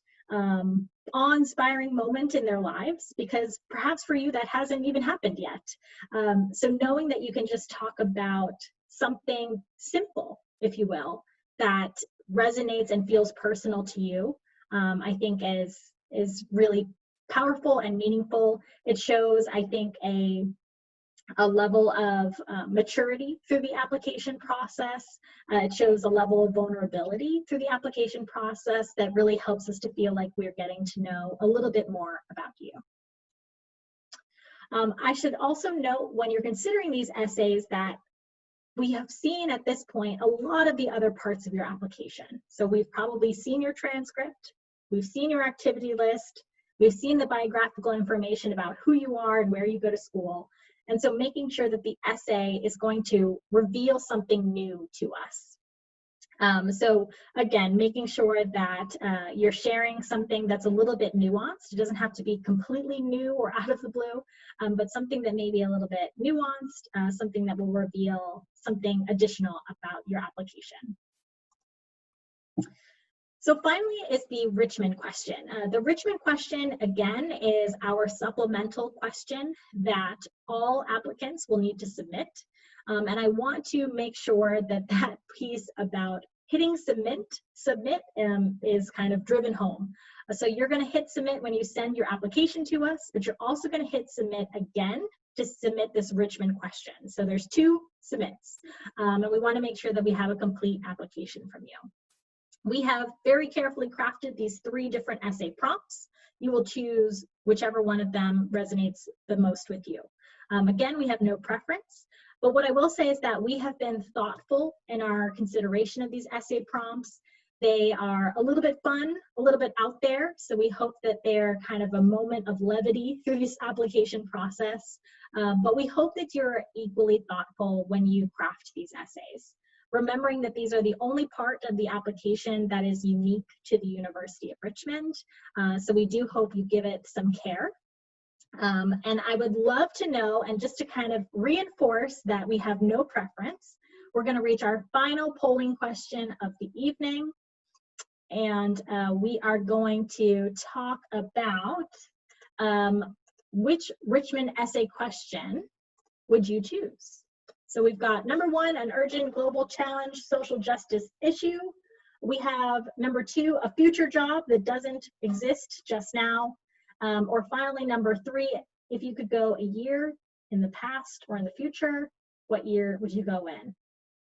awe-inspiring moment in their lives, because perhaps for you that hasn't even happened yet. So knowing that you can just talk about something simple, if you will, that resonates and feels personal to you, I think is really powerful and meaningful. It shows, I think, a level of maturity through the application process. It shows a level of vulnerability through the application process that really helps us to feel like we're getting to know a little bit more about you. I should also note, when you're considering these essays, that we have seen at this point a lot of the other parts of your application. So we've probably seen your transcript, we've seen your activity list, we've seen the biographical information about who you are and where you go to school. And so making sure that the essay is going to reveal something new to us. So again, making sure that you're sharing something that's a little bit nuanced. It doesn't have to be completely new or out of the blue, but something that may be a little bit nuanced, something that will reveal something additional about your application. So finally is the Richmond question. The Richmond question, again, is our supplemental question that all applicants will need to submit. And I want to make sure that that piece about hitting submit is kind of driven home. So you're going to hit submit when you send your application to us, but you're also going to hit submit again to submit this Richmond question. So there's 2 submits, and we want to make sure that we have a complete application from you. We have very carefully crafted these 3 different essay prompts. You will choose whichever one of them resonates the most with you. Again, we have no preference, but what I will say is that we have been thoughtful in our consideration of these essay prompts. They are a little bit fun, a little bit out there, so we hope that they're kind of a moment of levity through this application process, but we hope that you're equally thoughtful when you craft these essays, remembering that these are the only part of the application that is unique to the University of Richmond. So we do hope you give it some care. And I would love to know, and just to kind of reinforce that we have no preference, we're going to reach our final polling question of the evening. And we are going to talk about which Richmond essay question would you choose? So we've got number 1, an urgent global challenge social justice issue. We have number 2, a future job that doesn't exist just now. Or finally, number 3, if you could go a year in the past or in the future, what year would you go in?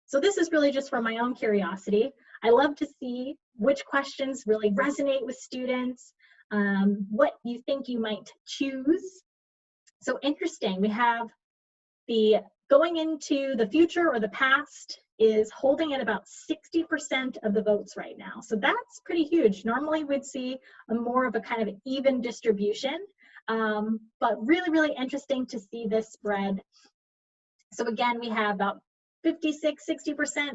So this is really just for my own curiosity. I love to see which questions really resonate with students, what you think you might choose. So interesting, we have the going into the future or the past is holding at about 60% of the votes right now. So that's pretty huge. Normally we'd see a more of a kind of even distribution, but really, really interesting to see this spread. So again, we have about 56, 60%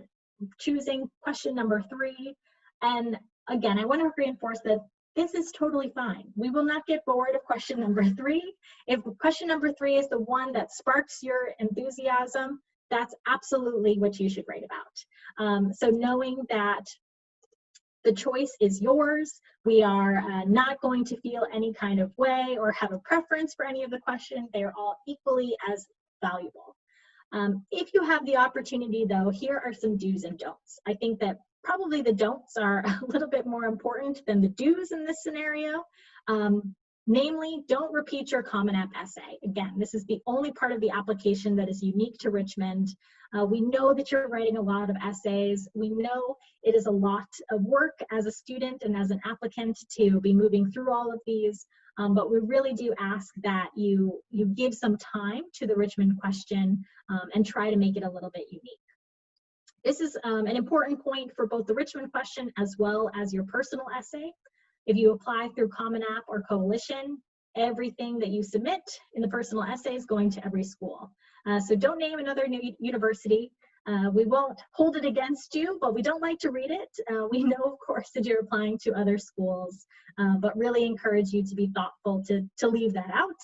choosing question number 3. And again, I want to reinforce that this is totally fine. We will not get bored of question number 3. If question number 3 is the one that sparks your enthusiasm, that's absolutely what you should write about. So knowing that the choice is yours, we are not going to feel any kind of way or have a preference for any of the questions. They are all equally as valuable. If you have the opportunity, though, here are some do's and don'ts. I think that probably the don'ts are a little bit more important than the do's in this scenario. Namely, don't repeat your Common App essay. Again, this is the only part of the application that is unique to Richmond. We know that you're writing a lot of essays. We know it is a lot of work as a student and as an applicant to be moving through all of these, but we really do ask that you give some time to the Richmond question and try to make it a little bit unique. This is an important point for both the Richmond question as well as your personal essay. If you apply through Common App or Coalition, everything that you submit in the personal essay is going to every school. So don't name another university. We won't hold it against you, but we don't like to read it. We know, of course, that you're applying to other schools, but really encourage you to be thoughtful to leave that out.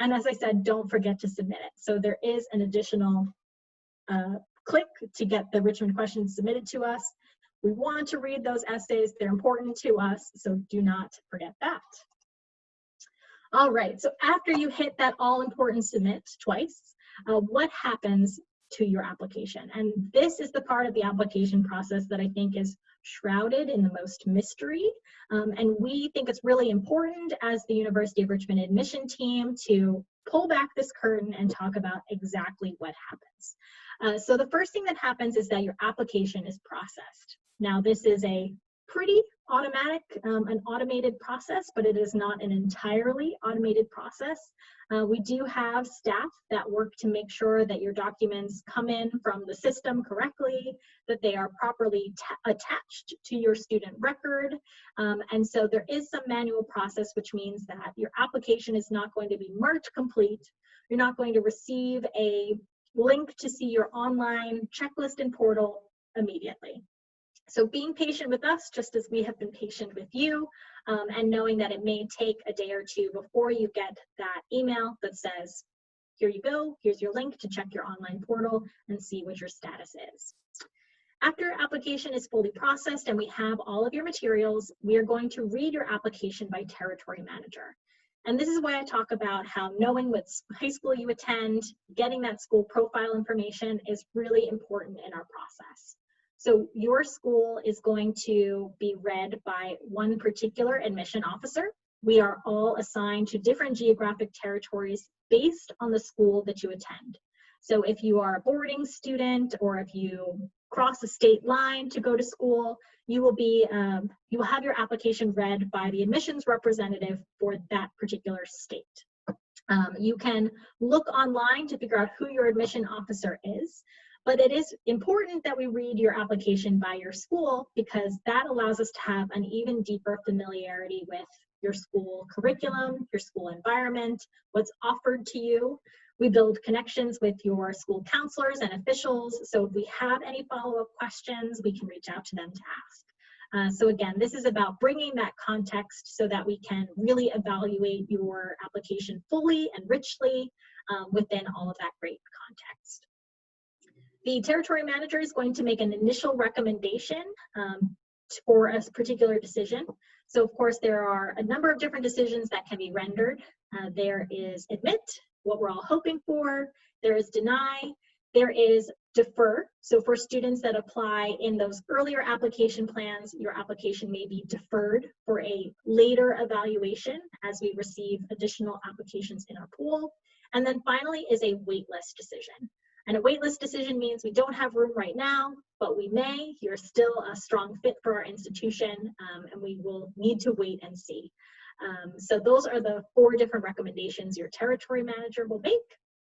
And as I said, don't forget to submit it. So there is an additional click to get the Richmond questions submitted to us. We want to read those essays. They're important to us, so do not forget that. All right, so after you hit that all-important submit twice, what happens to your application? And this is the part of the application process that I think is shrouded in the most mystery. And we think it's really important as the University of Richmond admission team to pull back this curtain and talk about exactly what happens. So the first thing that happens is that your application is processed. Now, this is a pretty automatic, an automated process, but it is not an entirely automated process. We do have staff that work to make sure that your documents come in from the system correctly, that they are properly attached to your student record. And so there is some manual process, which means that your application is not going to be marked complete. You're not going to receive a link to see your online checklist and portal immediately. So being patient with us, just as we have been patient with you, and knowing that it may take a day or two before you get that email that says, here you go, here's your link to check your online portal and see what your status is. After your application is fully processed and we have all of your materials, we are going to read your application by territory manager. And this is why I talk about how knowing what high school you attend, getting that school profile information is really important in our process. So your school is going to be read by one particular admission officer. We are all assigned to different geographic territories based on the school that you attend. So if you are a boarding student or if you cross a state line to go to school, you will have your application read by the admissions representative for that particular state. You can look online to figure out who your admission officer is. But it is important that we read your application by your school because that allows us to have an even deeper familiarity with your school curriculum, your school environment, what's offered to you. We build connections with your school counselors and officials, so if we have any follow-up questions, we can reach out to them to ask. So again, this is about bringing that context so that we can really evaluate your application fully and richly within all of that great context. The territory manager is going to make an initial recommendation for a particular decision. So of course, there are a number of different decisions that can be rendered. There is admit, what we're all hoping for. There is deny. There is defer. So for students that apply in those earlier application plans, your application may be deferred for a later evaluation as we receive additional applications in our pool. And then finally is a waitlist decision. And a waitlist decision means we don't have room right now, but we may. You're still a strong fit for our institution, and we will need to wait and see. So those are the 4 different recommendations your territory manager will make,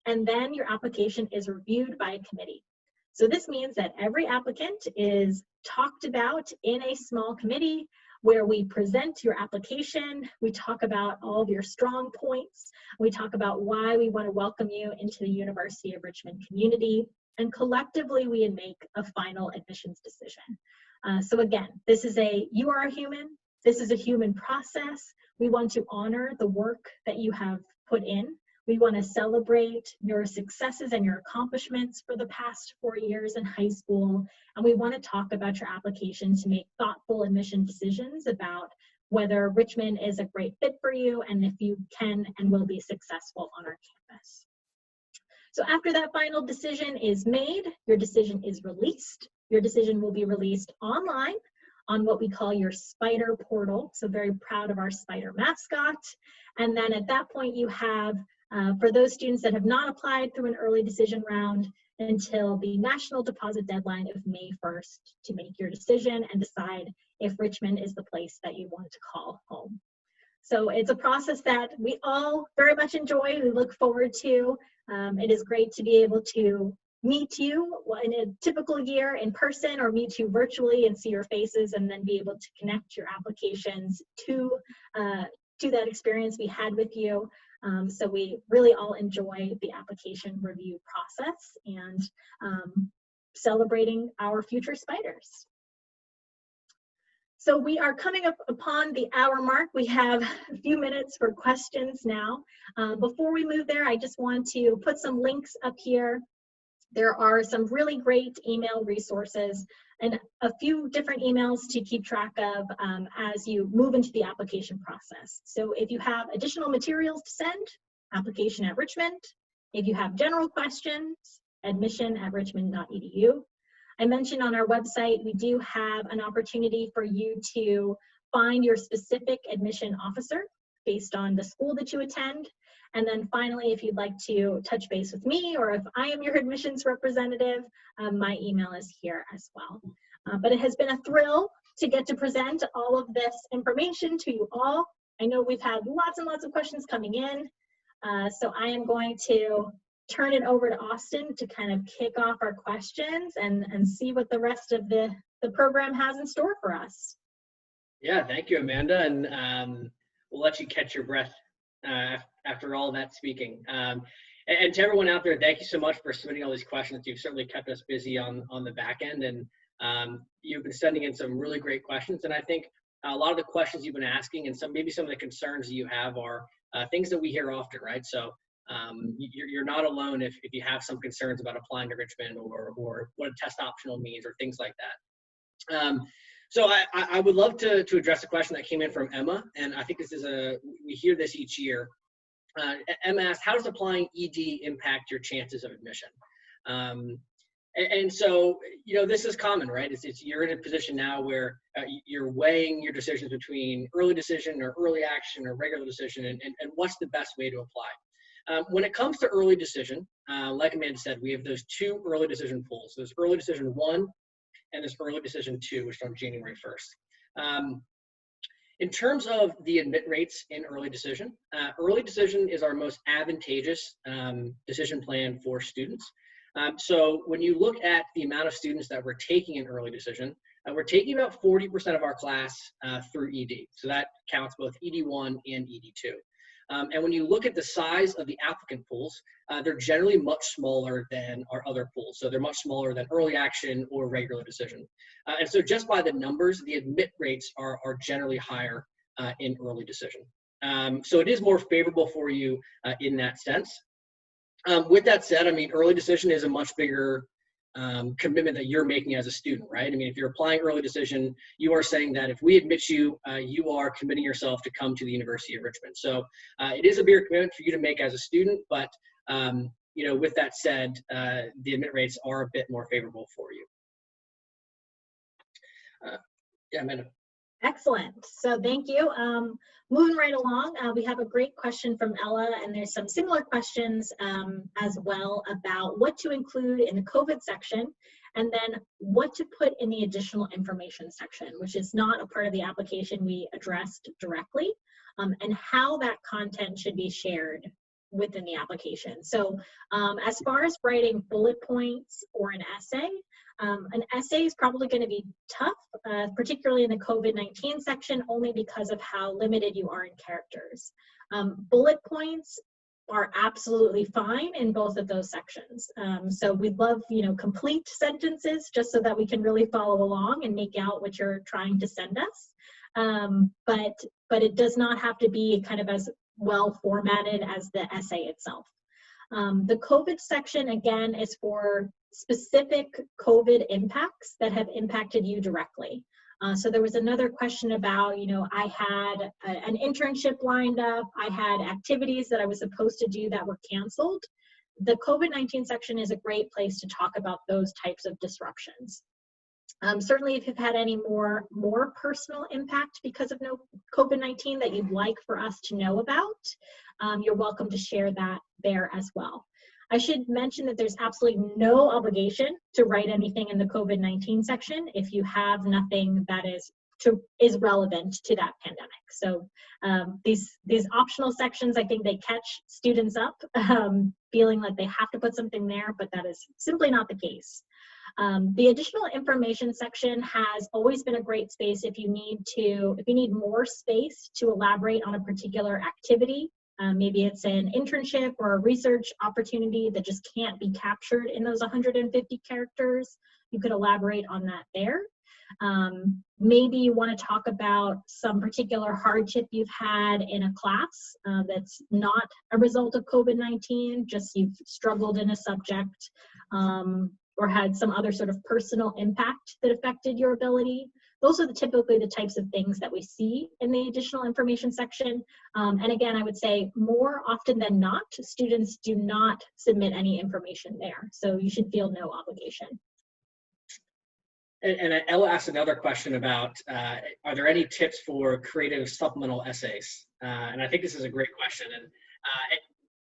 and then your application is reviewed by a committee. So this means that every applicant is talked about in a small committee where we present your application, we talk about all of your strong points, we talk about why we want to welcome you into the University of Richmond community, and collectively we make a final admissions decision. So again, you are a human, this is a human process. We want to honor the work that you have put in. We want to celebrate your successes and your accomplishments for the past 4 years in high school. And we want to talk about your application to make thoughtful admission decisions about whether Richmond is a great fit for you and if you can and will be successful on our campus. So after that final decision is made, your decision is released. Your decision will be released online on what we call your spider portal. So very proud of our spider mascot. And then at that point you have, for those students that have not applied through an early decision round, until the national deposit deadline of May 1st to make your decision and decide if Richmond is the place that you want to call home. So it's a process that we all very much enjoy, we look forward to. It is great to be able to meet you in a typical year in person or meet you virtually and see your faces, and then be able to connect your applications to that experience we had with you. So we really all enjoy the application review process and celebrating our future spiders. So we are coming up upon the hour mark. We have a few minutes for questions now. Before we move there, I just want to put some links up here. There are some really great email resources and a few different emails to keep track of as you move into the application process. So if you have additional materials to send, application at Richmond. If you have general questions, admission@richmond.edu. I mentioned on our website, we do have an opportunity for you to find your specific admission officer based on the school that you attend. And then finally, if you'd like to touch base with me, or if I am your admissions representative, my email is here as well. But it has been a thrill to get to present all of this information to you all. I know we've had lots and lots of questions coming in. So I am going to turn it over to Austin to kind of kick off our questions and see what the rest of the program has in store for us. Yeah, thank you, Amanda. And we'll let you catch your breath after all that speaking. And to everyone out there, thank you so much for submitting all these questions. You've certainly kept us busy on the back end, and you've been sending in some really great questions. And I think a lot of the questions you've been asking and maybe some of the concerns that you have are things that we hear often, right? So you're not alone if you have some concerns about applying to Richmond or what a test optional means or things like that. So I would love to address a question that came in from Emma, and I think this is we hear this each year. Emma asked, how does applying ED impact your chances of admission? And so, you know, this is common, right? You're in a position now where you're weighing your decisions between early decision or early action or regular decision, and what's the best way to apply. When it comes to early decision, like Amanda said, we have those two early decision pools. There's early decision 1 and there's early decision 2, which is on January 1st. In terms of the admit rates in early decision is our most advantageous decision plan for students. So when you look at the amount of students that we're taking in early decision, we're taking about 40% of our class through ED. So that counts both ED1 and ED2. And when you look at the size of the applicant pools, they're generally much smaller than our other pools. So they're much smaller than early action or regular decision. And so just by the numbers, the admit rates are generally higher in early decision. So it is more favorable for you in that sense. With that said, I mean, early decision is a much bigger commitment that you're making as a student, right? I mean, if you're applying early decision, you are saying that if we admit you, you are committing yourself to come to the University of Richmond. So it is a bigger commitment for you to make as a student, but you know, with that said, the admit rates are a bit more favorable for you. Yeah, Amanda. Excellent. So thank you. Moving right along, we have a great question from Ella, and there's some similar questions as well about what to include in the COVID section, and then what to put in the additional information section, which is not a part of the application we addressed directly, and how that content should be shared within the application. So as far as writing bullet points or an essay is probably going to be tough, particularly in the COVID-19 section, only because of how limited you are in characters. Bullet points are absolutely fine in both of those sections. So we'd love, you know, complete sentences just so that we can really follow along and make out what you're trying to send us. But it does not have to be kind of as well formatted as the essay itself. The COVID section, again, is for specific COVID impacts that have impacted you directly. So there was another question about, you know, I had an internship lined up, I had activities that I was supposed to do that were canceled. The COVID-19 section is a great place to talk about those types of disruptions. Certainly, if you've had any more personal impact because of COVID-19 that you'd like for us to know about, you're welcome to share that there as well. I should mention that there's absolutely no obligation to write anything in the COVID-19 section if you have nothing that is relevant to that pandemic. So these optional sections, I think they catch students up feeling like they have to put something there, but that is simply not the case. The additional information section has always been a great space if you need more space to elaborate on a particular activity. Maybe it's an internship or a research opportunity that just can't be captured in those 150 characters. You could elaborate on that there. Maybe you want to talk about some particular hardship you've had in a class that's not a result of COVID-19, just you've struggled in a subject or had some other sort of personal impact that affected your ability. Those are typically the types of things that we see in the additional information section. And again, I would say more often than not, students do not submit any information there. So you should feel no obligation. And Ella asked another question about, are there any tips for creative supplemental essays? And I think this is a great question. And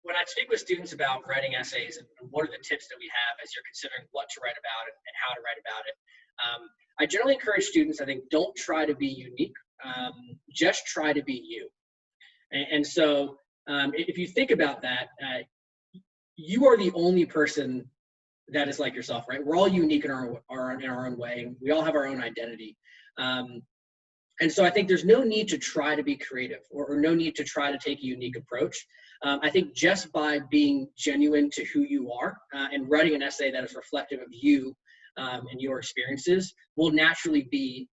when I speak with students about writing essays and what are the tips that we have as you're considering what to write about it and how to write about it, I generally encourage students, I think, don't try to be unique, just try to be you. And so if you think about that, you are the only person that is like yourself, right? We're all unique in our own way. We all have our own identity. And so I think there's no need to try to be creative or no need to try to take a unique approach. I think just by being genuine to who you are and writing an essay that is reflective of you and your experiences will naturally be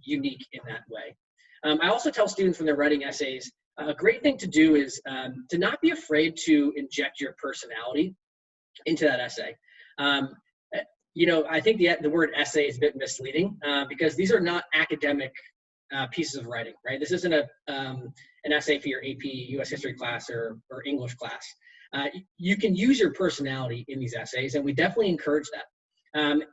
unique in that way. I also tell students when they're writing essays, a great thing to do is to not be afraid to inject your personality into that essay. You know, I think the word essay is a bit misleading because these are not academic pieces of writing, right? This isn't an essay for your AP US history class or English class. You can use your personality in these essays, and we definitely encourage that.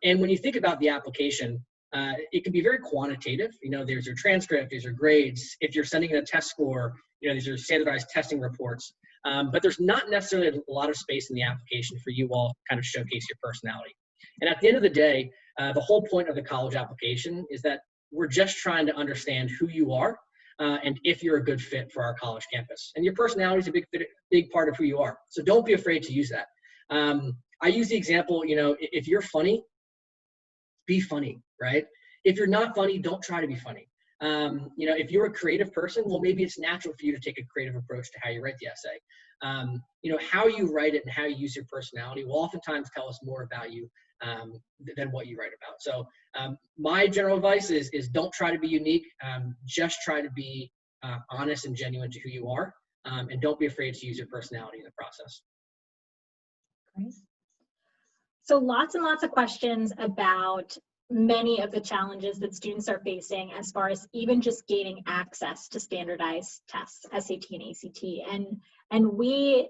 And when you think about the application, it can be very quantitative. You know, there's your transcript, there's your grades. If you're sending in a test score, you know, these are standardized testing reports. But there's not necessarily a lot of space in the application for you all to kind of showcase your personality. And at the end of the day, the whole point of the college application is that we're just trying to understand who you are and if you're a good fit for our college campus. And your personality is a big part of who you are. So don't be afraid to use that. I use the example, you know, if you're funny, be funny, right? If you're not funny, don't try to be funny. You know, if you're a creative person, well, maybe it's natural for you to take a creative approach to how you write the essay. You know, how you write it and how you use your personality will oftentimes tell us more about you than what you write about. So my general advice is don't try to be unique. Just try to be honest and genuine to who you are. And don't be afraid to use your personality in the process. Great. So lots and lots of questions about many of the challenges that students are facing as far as even just gaining access to standardized tests, SAT and ACT. And we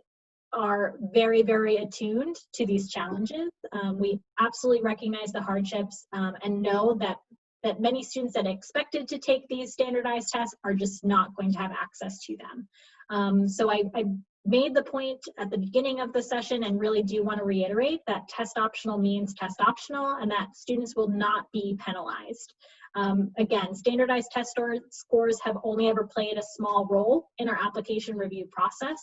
are very, very attuned to these challenges. We absolutely recognize the hardships and know that many students that expected to take these standardized tests are just not going to have access to them. So I made the point at the beginning of the session and really do want to reiterate that test optional means test optional and that students will not be penalized. Again, standardized test scores have only ever played a small role in our application review process.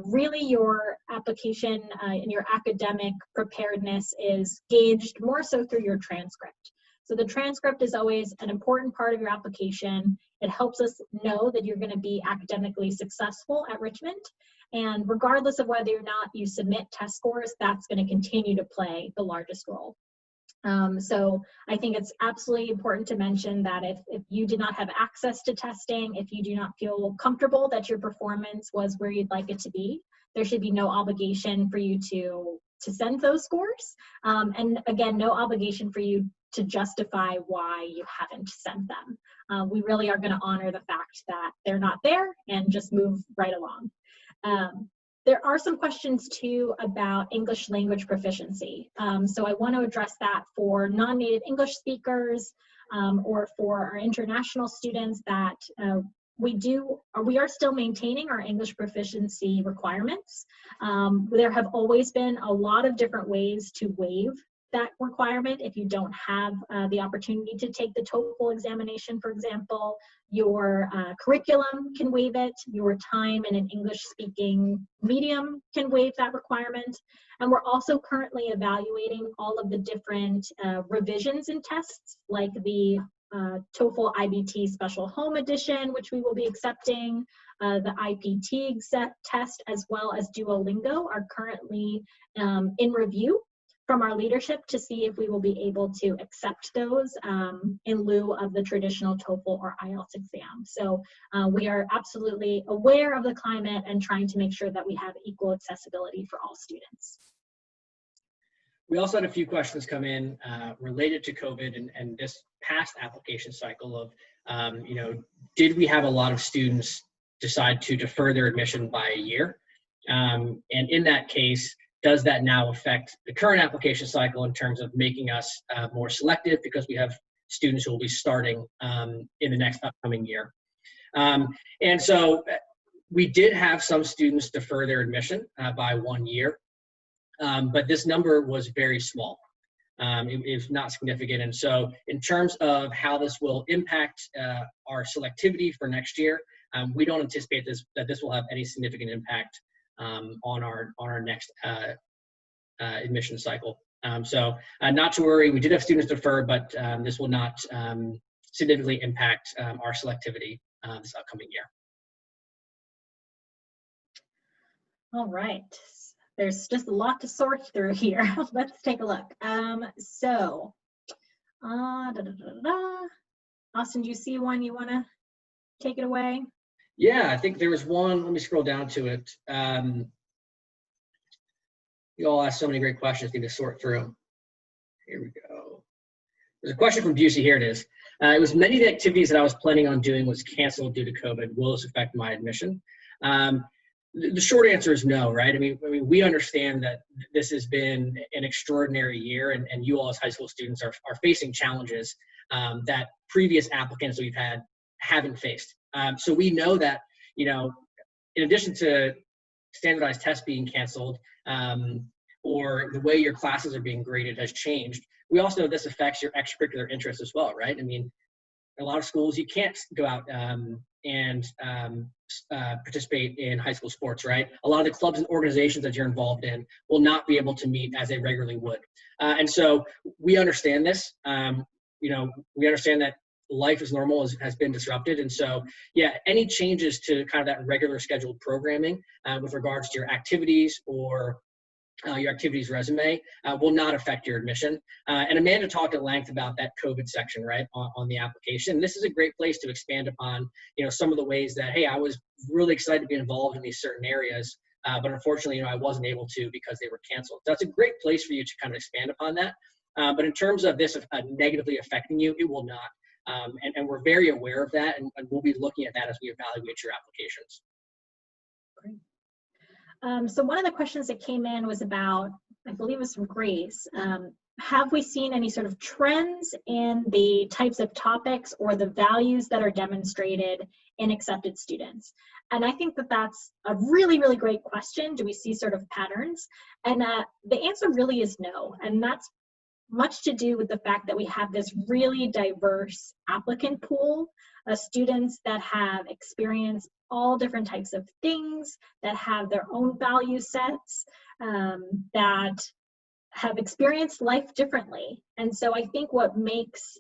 Really your application and your academic preparedness is gauged more so through your transcript. So the transcript is always an important part of your application. It helps us know that you're going to be academically successful at Richmond. And regardless of whether or not you submit test scores, that's going to continue to play the largest role. So I think it's absolutely important to mention that if you did not have access to testing, if you do not feel comfortable that your performance was where you'd like it to be, there should be no obligation for you to send those scores. And again, no obligation for you to justify why you haven't sent them. We really are going to honor the fact that they're not there and just move right along. There are some questions too about English language proficiency. So I want to address that for non-native English speakers or for our international students that we are still maintaining our English proficiency requirements. There have always been a lot of different ways to waive that requirement if you don't have the opportunity to take the TOEFL examination, for example. Your curriculum can waive it, your time in an English-speaking medium can waive that requirement, and we're also currently evaluating all of the different revisions and tests, like the TOEFL IBT Special Home Edition, which we will be accepting, the IPT test, as well as Duolingo are currently in review from our leadership to see if we will be able to accept those in lieu of the traditional TOEFL or IELTS exam. So we are absolutely aware of the climate and trying to make sure that we have equal accessibility for all students. We also had a few questions come in related to COVID and this past application cycle of, did we have a lot of students decide to defer their admission by a year? And in that case, does that now affect the current application cycle in terms of making us more selective because we have students who will be starting in the next upcoming year? And so we did have some students defer their admission by 1 year, but this number was very small. It was not significant. And so in terms of how this will impact our selectivity for next year, we don't anticipate that this will have any significant impact on our next admission cycle. So not to worry, we did have students defer, but this will not significantly impact our selectivity this upcoming year. All right, there's just a lot to sort through here. Let's take a look. Austin, do you see one you want to take it away? Yeah, I think there was one. Let me scroll down to it. You all asked so many great questions. Need to sort through. Here we go. There's a question from Busey. Here it is. It was many of the activities that I was planning on doing was canceled due to COVID. Will this affect my admission? The short answer is no, right? I mean, we understand that this has been an extraordinary year, and you all as high school students are facing challenges that previous applicants that we've had haven't faced. So we know that, in addition to standardized tests being canceled or the way your classes are being graded has changed, we also know this affects your extracurricular interests as well, right? I mean, a lot of schools, you can't go out and participate in high school sports, right? A lot of the clubs and organizations that you're involved in will not be able to meet as they regularly would. And so we understand this. We understand that life as normal has been disrupted. And so, yeah, any changes to kind of that regular scheduled programming with regards to your activities or your activities resume will not affect your admission. And Amanda talked at length about that COVID section, right, on the application. This is a great place to expand upon, some of the ways that, hey, I was really excited to be involved in these certain areas, but unfortunately, I wasn't able to because they were canceled. That's a great place for you to kind of expand upon that. But in terms of this negatively affecting you, it will not. And we're very aware of that, and we'll be looking at that as we evaluate your applications. Great. So one of the questions that came in was about, I believe it was from Grace, have we seen any sort of trends in the types of topics or the values that are demonstrated in accepted students? And I think that that's a really, really great question. Do we see sort of patterns? And the answer really is no. And that's much to do with the fact that we have this really diverse applicant pool of students that have experienced all different types of things, that have their own value sets, that have experienced life differently. And so I think what makes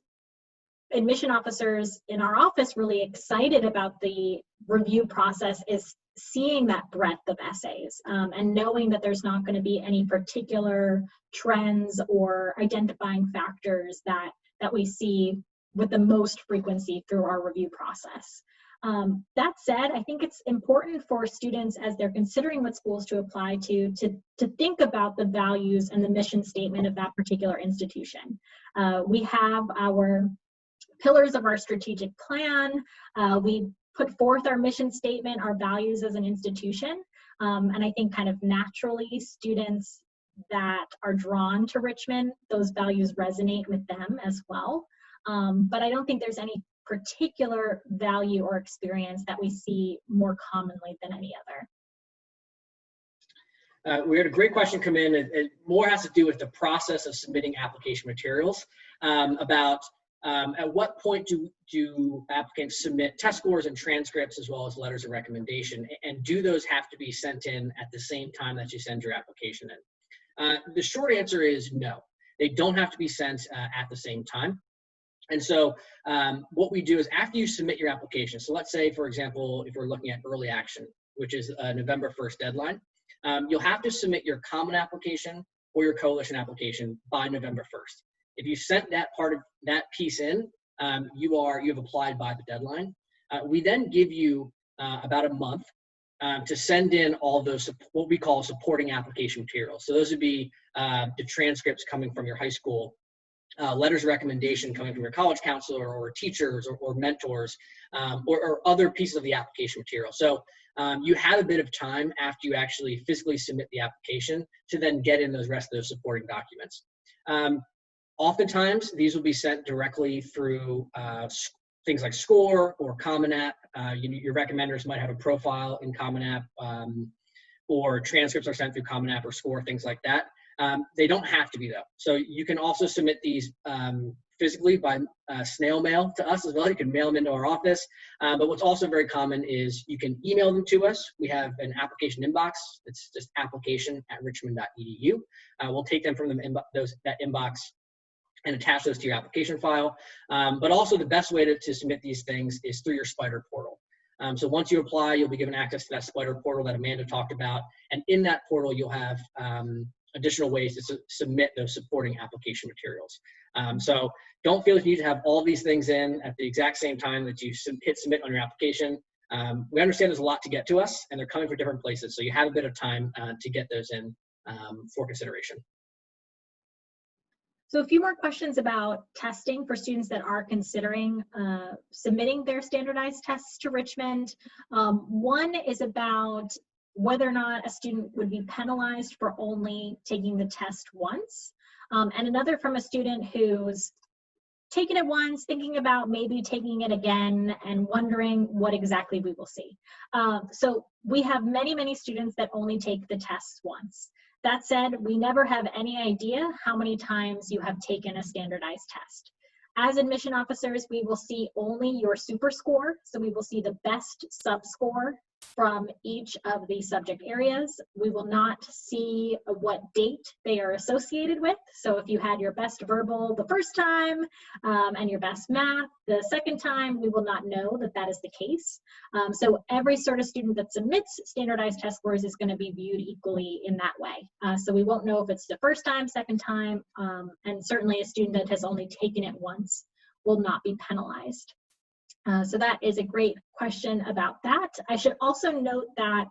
admission officers in our office really excited about the review process is seeing that breadth of essays and knowing that there's not going to be any particular trends or identifying factors that we see with the most frequency through our review process. That said, I think it's important for students as they're considering what schools to apply to think about the values and the mission statement of that particular institution. We have our pillars of our strategic plan. We put forth our mission statement, our values as an institution. And I think kind of naturally students that are drawn to Richmond, those values resonate with them as well. But I don't think there's any particular value or experience that we see more commonly than any other. We had a great question come in. It more has to do with the process of submitting application materials, about at what point do applicants submit test scores and transcripts as well as letters of recommendation, and do those have to be sent in at the same time that you send your application in? The short answer is no. They don't have to be sent at the same time. And so what we do is after you submit your application, so let's say, for example, if we're looking at early action, which is a November 1st deadline, you'll have to submit your common application or your coalition application by November 1st. If you sent that part of that piece in, you have applied by the deadline. We then give you about a month to send in all those, what we call supporting application materials. So those would be the transcripts coming from your high school, letters of recommendation coming from your college counselor or teachers or mentors, or other pieces of the application material. So you have a bit of time after you actually physically submit the application to then get in those rest of those supporting documents. Oftentimes, these will be sent directly through things like SCORE or Common App. Your recommenders might have a profile in Common App, or transcripts are sent through Common App or SCORE, things like that. They don't have to be, though. So you can also submit these physically by snail mail to us as well. You can mail them into our office. But what's also very common is you can email them to us. We have an application inbox. It's just application@richmond.edu. We'll take them from that inbox and attach those to your application file. But also the best way to submit these things is through your Spider portal. So once you apply, you'll be given access to that Spider portal that Amanda talked about. And in that portal, you'll have additional ways to submit those supporting application materials. So don't feel you need to have all these things in at the exact same time that you hit submit on your application. We understand there's a lot to get to us, and they're coming from different places. So you have a bit of time to get those in for consideration. So a few more questions about testing for students that are considering submitting their standardized tests to Richmond. One is about whether or not a student would be penalized for only taking the test once. And another from a student who's taken it once, thinking about maybe taking it again and wondering what exactly we will see. So we have many, many students that only take the tests once. That said, we never have any idea how many times you have taken a standardized test. As admission officers, we will see only your super score. So we will see the best sub-score from each of the subject areas. We will not see what date they are associated with. So if you had your best verbal the first time and your best math the second time, we will not know that that is the case. So every sort of student that submits standardized test scores is going to be viewed equally in that way. So we won't know if it's the first time, second time, and certainly a student that has only taken it once will not be penalized. So that is a great question about that. I should also note that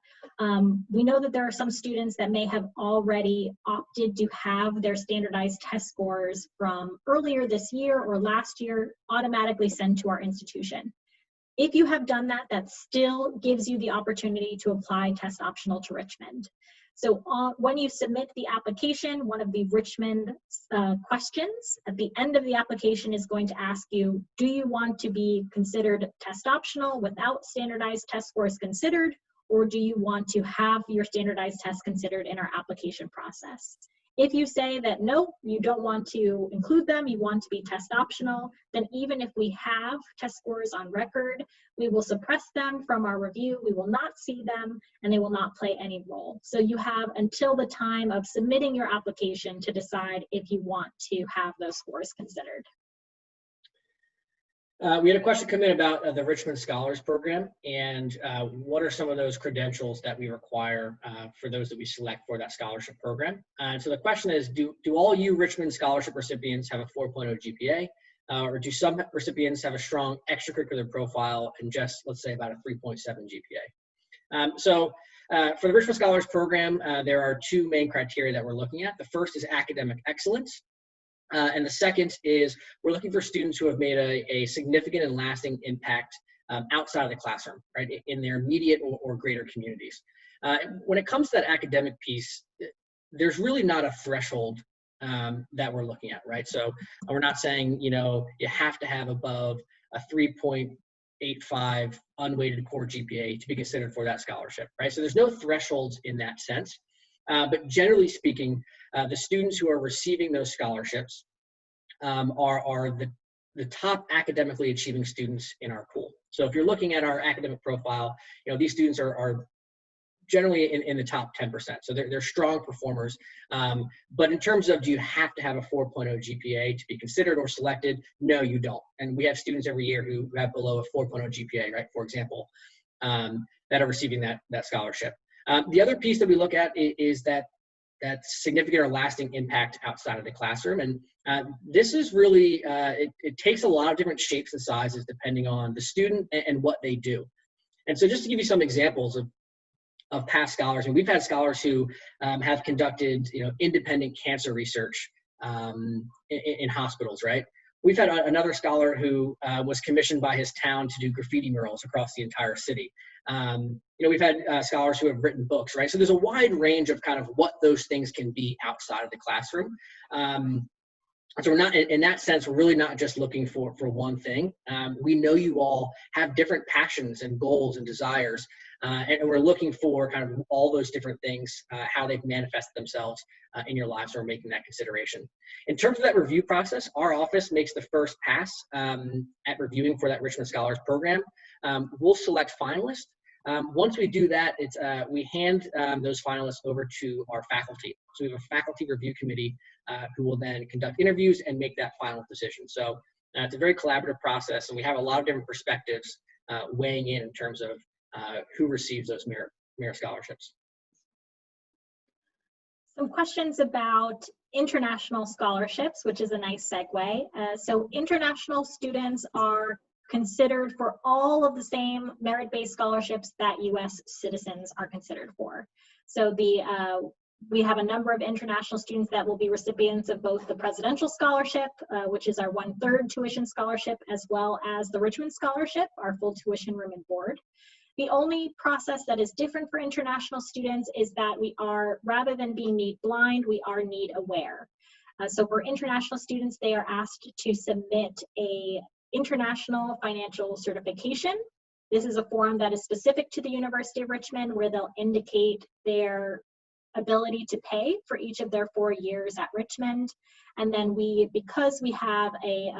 we know that there are some students that may have already opted to have their standardized test scores from earlier this year or last year automatically sent to our institution. If you have done that, that still gives you the opportunity to apply test optional to Richmond. So when you submit the application, one of the Richmond questions at the end of the application is going to ask you, do you want to be considered test optional without standardized test scores considered, or do you want to have your standardized tests considered in our application process? If you say that no, you don't want to include them, you want to be test optional, then even if we have test scores on record, we will suppress them from our review, we will not see them, and they will not play any role. So you have until the time of submitting your application to decide if you want to have those scores considered. We had a question come in about the Richmond Scholars Program and what are some of those credentials that we require for those that we select for that scholarship program. So the question is, do all you Richmond Scholarship recipients have a 4.0 GPA? Or do some recipients have a strong extracurricular profile and just, let's say, about a 3.7 GPA? So for the Richmond Scholars Program, there are two main criteria that we're looking at. The first is academic excellence. And the second is we're looking for students who have made a significant and lasting impact outside of the classroom, right, in their immediate or greater communities. When it comes to that academic piece, there's really not a threshold that we're looking at, right? So we're not saying, you know, you have to have above a 3.85 unweighted core GPA to be considered for that scholarship, right? So there's no thresholds in that sense. But generally speaking, the students who are receiving those scholarships are the top academically achieving students in our pool. So if you're looking at our academic profile, you know, these students are generally in the top 10%. So they're strong performers. But in terms of, do you have to have a 4.0 GPA to be considered or selected? No, you don't. And we have students every year who have below a 4.0 GPA, right, for example, that are receiving that scholarship. The other piece that we look at is that significant or lasting impact outside of the classroom. And this is really, it takes a lot of different shapes and sizes depending on the student and what they do. And so just to give you some examples of past scholars, and we've had scholars who have conducted, you know, independent cancer research in hospitals, right? We've had another scholar who was commissioned by his town to do graffiti murals across the entire city. You know, we've had scholars who have written books, right? So there's a wide range of kind of what those things can be outside of the classroom. So we're not, in that sense, we're really not just looking for one thing. We know you all have different passions and goals and desires, and we're looking for kind of all those different things, how they've manifested themselves in your lives, or making that consideration. In terms of that review process, our office makes the first pass at reviewing for that Richmond Scholars Program. We'll select finalists. Once we do that, we hand those finalists over to our faculty. So we have a faculty review committee who will then conduct interviews and make that final decision. So it's a very collaborative process, and we have a lot of different perspectives weighing in terms of who receives those merit scholarships. Some questions about international scholarships, which is a nice segue. So international students are considered for all of the same merit-based scholarships that U.S. citizens are considered for. So we have a number of international students that will be recipients of both the Presidential Scholarship, which is our 1/3 tuition scholarship, as well as the Richmond Scholarship, our full tuition, room, and board. The only process that is different for international students is that we are, rather than being need blind, we are need aware. So for international students, they are asked to submit a international financial certification. This is a form that is specific to the University of Richmond, where they'll indicate their ability to pay for each of their 4 years at Richmond. And then because we have a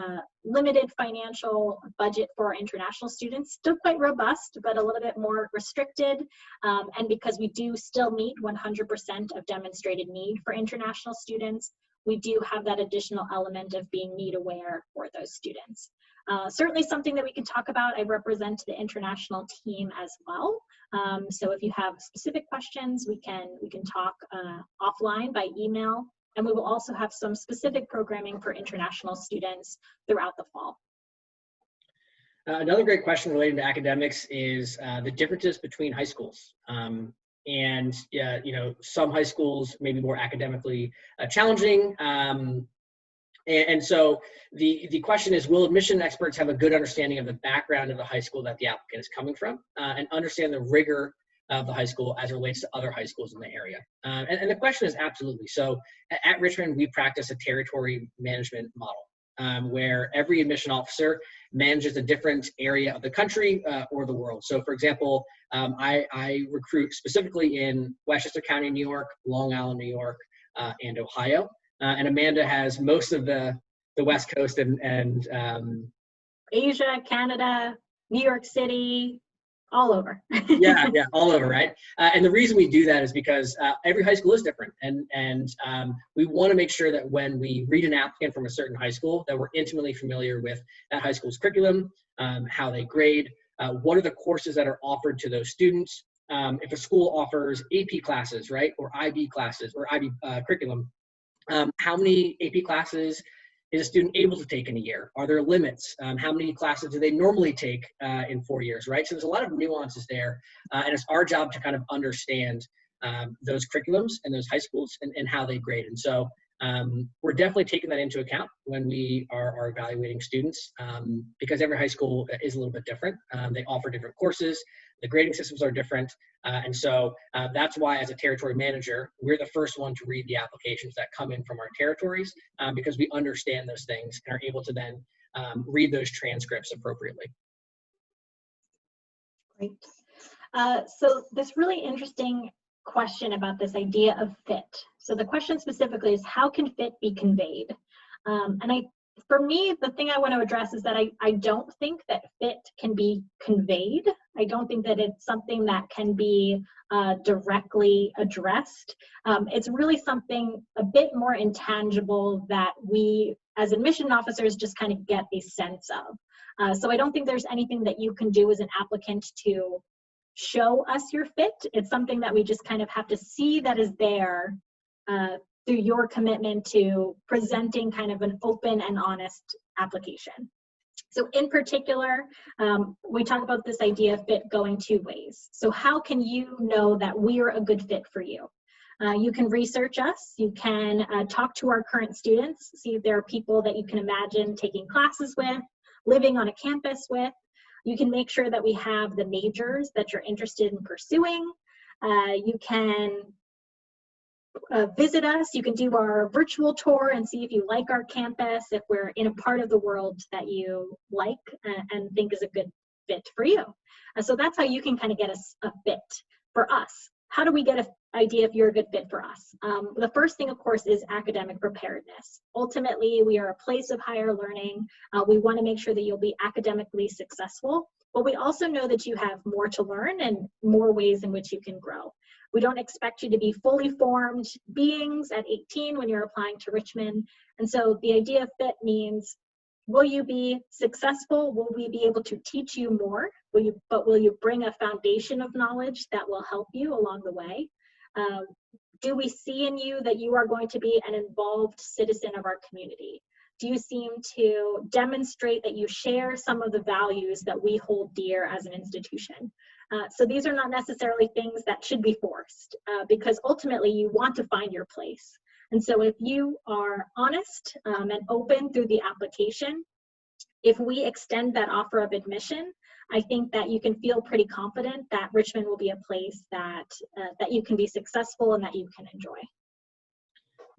limited financial budget for our international students, still quite robust, but a little bit more restricted, and because we do still meet 100% of demonstrated need for international students, we do have that additional element of being need aware for those students. Certainly something that we can talk about. I represent the international team as well. So if you have specific questions, we can talk offline by email, and we will also have some specific programming for international students throughout the fall. Another great question relating to academics is the differences between high schools. And you know, some high schools may be more academically challenging. And so the question is, will admission experts have a good understanding of the background of the high school that the applicant is coming from, and understand the rigor of the high school as it relates to other high schools in the area? And the question is absolutely. So at Richmond, we practice a territory management model, where every admission officer manages a different area of the country or the world. So for example, I recruit specifically in Westchester County, New York, Long Island, New York, and Ohio. And Amanda has most of the West Coast and Asia, Canada, New York City, all over. yeah, all over, right? And the reason we do that is because every high school is different, and we want to make sure that when we read an applicant from a certain high school, that we're intimately familiar with that high school's curriculum, how they grade, what are the courses that are offered to those students. If a school offers AP classes, right, or IB classes or IB curriculum, how many AP classes is a student able to take in a year? Are there limits? How many classes do they normally take in 4 years, right? So there's a lot of nuances there, and it's our job to kind of understand those curriculums and those high schools and how they grade. And so we're definitely taking that into account when we are evaluating students, because every high school is a little bit different. They offer different courses, the grading systems are different, and so that's why as a territory manager, we're the first one to read the applications that come in from our territories, because we understand those things and are able to then read those transcripts appropriately. Great. So this really interesting question about this idea of fit. So the question specifically is, how can fit be conveyed? For me, the thing I want to address is that I don't think that fit can be conveyed. I don't think that it's something that can be directly addressed. It's really something a bit more intangible that we as admission officers just kind of get a sense of. So I don't think there's anything that you can do as an applicant to show us your fit. It's something that we just kind of have to see that is there through your commitment to presenting kind of an open and honest application. So in particular, we talk about this idea of fit going two ways. So how can you know that we're a good fit for you? You can research us, you can talk to our current students, see if there are people that you can imagine taking classes with, living on a campus with. You can make sure that we have the majors that you're interested in pursuing. You can visit us. You can do our virtual tour and see if you like our campus, if we're in a part of the world that you like and think is a good fit for you. So that's how you can kind of get a fit for us. How do we get an idea if you're a good fit for us? The first thing, of course, is academic preparedness. Ultimately, we are a place of higher learning. We want to make sure that you'll be academically successful, but we also know that you have more to learn and more ways in which you can grow. We don't expect you to be fully formed beings at 18 when you're applying to Richmond. And so the idea of fit means, will you be successful? Will we be able to teach you more? Will you bring a foundation of knowledge that will help you along the way? Do we see in you that you are going to be an involved citizen of our community? Do you seem to demonstrate that you share some of the values that we hold dear as an institution? So these are not necessarily things that should be forced, because ultimately you want to find your place. And so if you are honest and open through the application, if we extend that offer of admission, I think that you can feel pretty confident that Richmond will be a place that you can be successful and that you can enjoy.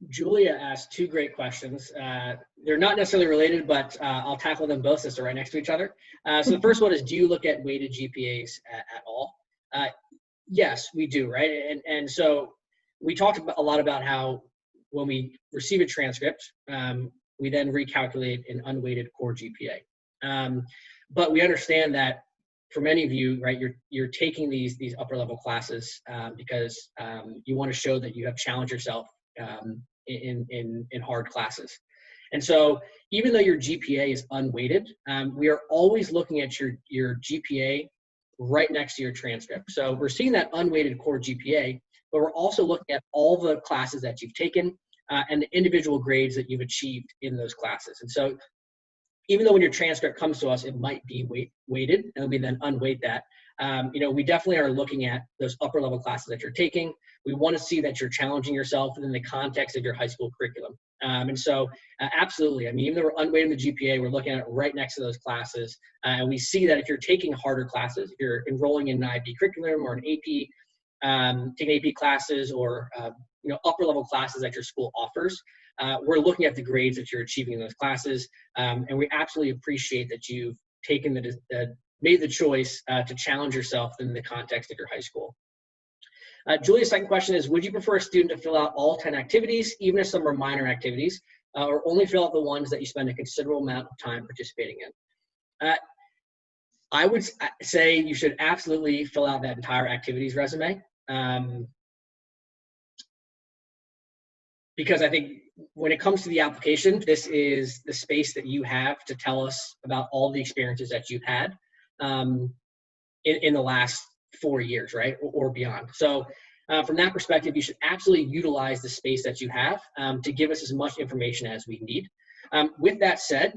Julia asked two great questions. They're not necessarily related, but I'll tackle them both since they're right next to each other. So the first one is, do you look at weighted GPAs at all? Yes, we do, right? And so we talked a lot about how when we receive a transcript, we then recalculate an unweighted core GPA. But we understand that for many of you, right, you're taking these upper level classes because you want to show that you have challenged yourself in hard classes. And so even though your GPA is unweighted, we are always looking at your GPA right next to your transcript. So we're seeing that unweighted core GPA, but we're also looking at all the classes that you've taken and the individual grades that you've achieved in those classes. And so even though when your transcript comes to us, it might be weighted, and we then unweight that. We definitely are looking at those upper level classes that you're taking. We want to see that you're challenging yourself within the context of your high school curriculum. And so absolutely, I mean, even though we're unweighting the GPA, we're looking at it right next to those classes. And we see that if you're taking harder classes, if you're enrolling in an IB curriculum or an AP, taking AP classes or upper level classes that your school offers, we're looking at the grades that you're achieving in those classes. And we absolutely appreciate that you've taken made the choice to challenge yourself in the context of your high school. Julia's second question is, would you prefer a student to fill out all 10 activities, even if some are minor activities, or only fill out the ones that you spend a considerable amount of time participating in? I would say you should absolutely fill out that entire activities resume. Because I think when it comes to the application, this is the space that you have to tell us about all the experiences that you've had in the last 4 years, right, or beyond. So from that perspective, you should absolutely utilize the space that you have to give us as much information as we need. With that said,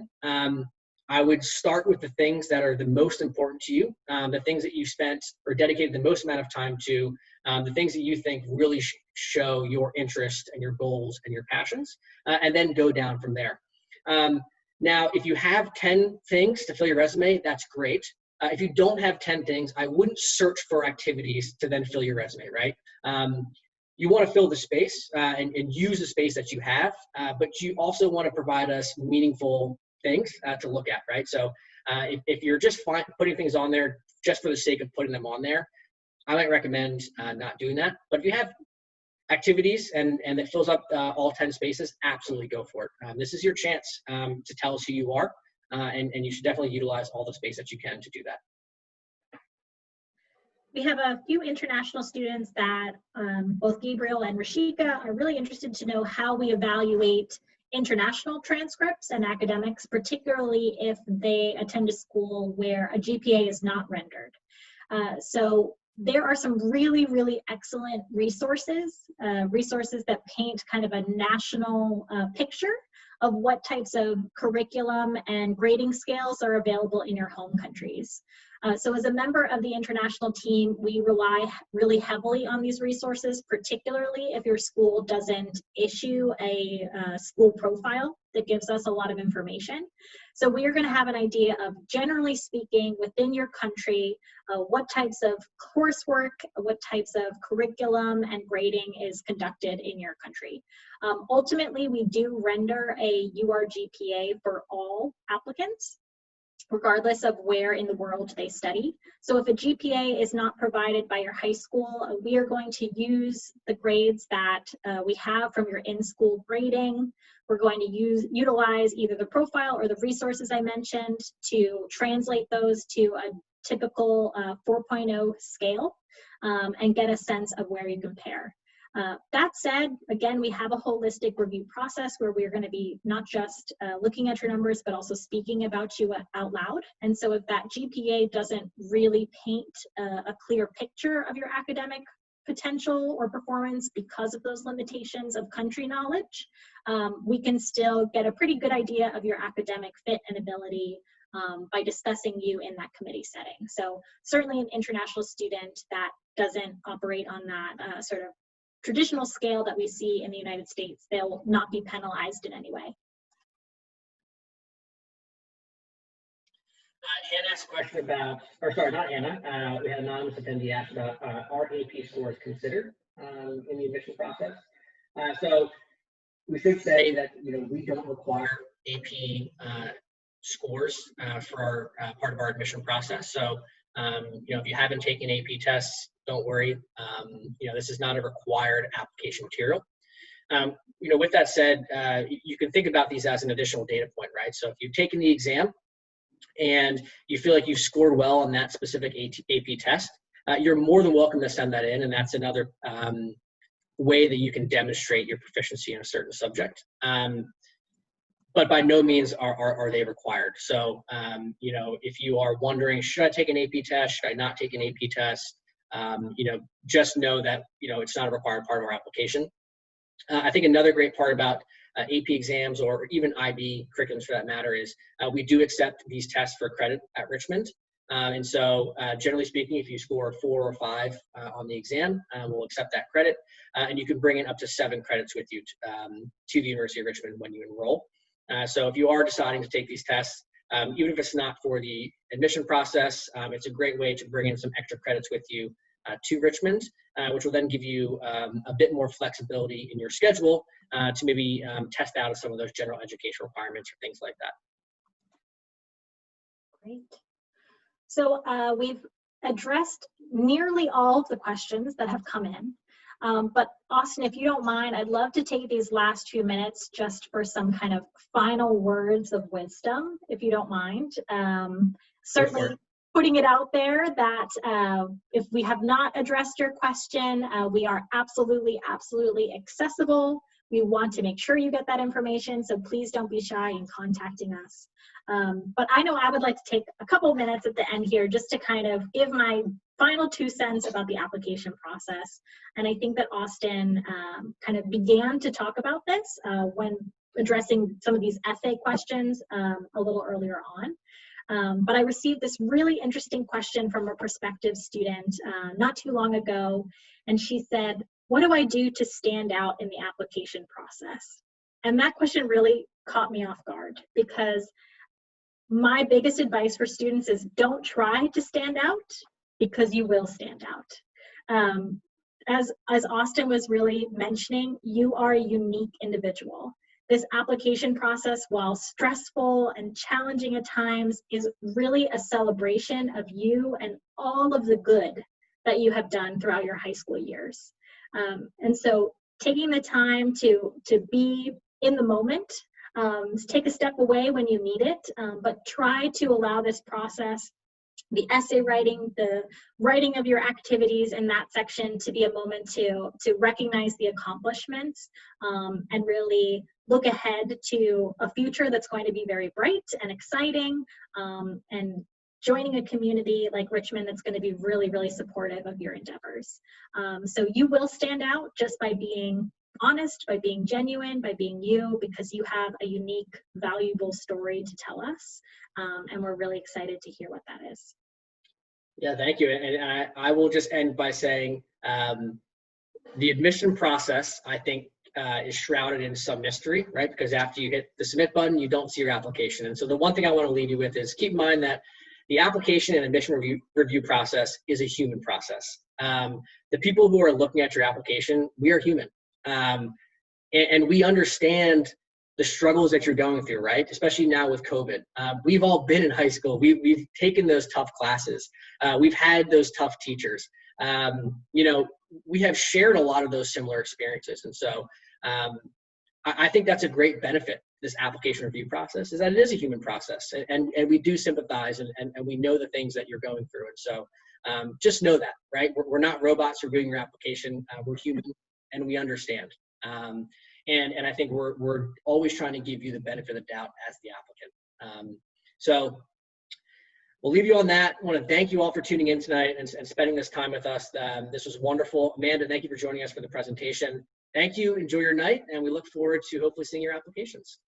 I would start with the things that are the most important to you, the things that you spent or dedicated the most amount of time to, the things that you think really show your interest and your goals and your passions, and then go down from there. Now, if you have 10 things to fill your resume, that's great. If you don't have 10 things, I wouldn't search for activities to then fill your resume, right? You want to fill the space and use the space that you have, but you also want to provide us meaningful things to look at, right? So if you're just putting things on there just for the sake of putting them on there, I might recommend not doing that. But if you have activities and it fills up all 10 spaces, absolutely go for it. This is your chance to tell us who you are, and you should definitely utilize all the space that you can to do that. We have a few international students that both Gabriel and Rashika are really interested to know how we evaluate international transcripts and academics, particularly if they attend a school where a GPA is not rendered. So there are some really, really excellent resources that paint kind of a national picture of what types of curriculum and grading scales are available in your home countries. So as a member of the international team, we rely really heavily on these resources, particularly if your school doesn't issue a school profile that gives us a lot of information. So we are going to have an idea of, generally speaking, within your country, what types of coursework, what types of curriculum and grading is conducted in your country. Ultimately, we do render a UR GPA for all applicants, regardless of where in the world they study. So if a GPA is not provided by your high school, we are going to use the grades that we have from your in-school grading. We're going to utilize either the profile or the resources I mentioned to translate those to a typical 4.0 scale and get a sense of where you compare. That said, again, we have a holistic review process where we're going to be not just looking at your numbers, but also speaking about you out loud. And so if that GPA doesn't really paint a clear picture of your academic potential or performance because of those limitations of country knowledge, we can still get a pretty good idea of your academic fit and ability by discussing you in that committee setting. So certainly an international student that doesn't operate on that sort of traditional scale that we see in the United States, they'll not be penalized in any way. Hannah asked a question about, or sorry, not Hannah, we had an anonymous attendee ask about are AP scores considered in the admission process? So we should say that, we don't require AP scores for our part of our admission process. So, if you haven't taken AP tests, don't worry. This is not a required application material. With that said, you can think about these as an additional data point, right? So if you've taken the exam and you feel like you've scored well on that specific AP test, you're more than welcome to send that in, and that's another way that you can demonstrate your proficiency in a certain subject. But by no means are they required. So, if you are wondering, should I take an AP test? Should I not take an AP test? Just know that, it's not a required part of our application. I think another great part about AP exams or even IB curriculums for that matter is we do accept these tests for credit at Richmond. And so generally speaking, if you score 4 or 5 on the exam, we'll accept that credit. And you can bring in up to 7 credits with you to the University of Richmond when you enroll. So if you are deciding to take these tests, even if it's not for the admission process, it's a great way to bring in some extra credits with you to Richmond, which will then give you a bit more flexibility in your schedule to maybe test out of some of those general education requirements or things like that. Great. So we've addressed nearly all of the questions that have come in. But Austin, if you don't mind, I'd love to take these last few minutes just for some kind of final words of wisdom, if you don't mind. Certainly putting it out there that if we have not addressed your question, we are absolutely accessible. We want to make sure you get that information, so please don't be shy in contacting us. But I know I would like to take a couple of minutes at the end here just to kind of give my final 2 cents about the application process. And I think that Austin kind of began to talk about this when addressing some of these essay questions a little earlier on. But I received this really interesting question from a prospective student not too long ago, and she said, "What do I do to stand out in the application process?" And that question really caught me off guard, because my biggest advice for students is don't try to stand out, because you will stand out. As Austin was really mentioning, you are a unique individual. This application process, while stressful and challenging at times, is really a celebration of you and all of the good that you have done throughout your high school years. And so taking the time to be in the moment, take a step away when you need it, but try to allow this process, the essay writing, the writing of your activities in that section, to be a moment to recognize the accomplishments and really look ahead to a future that's going to be very bright and exciting, and joining a community like Richmond that's going to be really, really supportive of your endeavors. So you will stand out just by being honest, by being genuine, by being you, because you have a unique, valuable story to tell us. And we're really excited to hear what that is. Yeah, thank you. And I will just end by saying the admission process, I think, is shrouded in some mystery, right? Because after you hit the submit button, you don't see your application. And so the one thing I want to leave you with is keep in mind that the application and admission review process is a human process. The people who are looking at your application, we are human. And we understand the struggles that you're going through, right? Especially now with COVID. We've all been in high school. We've taken those tough classes. We've had those tough teachers. You know, we have shared a lot of those similar experiences. And so I think that's a great benefit, this application review process, is that it is a human process. And we do sympathize, and we know the things that you're going through. And so just know that, right? We're not robots reviewing your application. We're human, and we understand. And I think we're always trying to give you the benefit of the doubt as the applicant. So we'll leave you on that. I want to thank you all for tuning in tonight and spending this time with us. This was wonderful. Amanda, thank you for joining us for the presentation. Thank you. Enjoy your night, and we look forward to hopefully seeing your applications.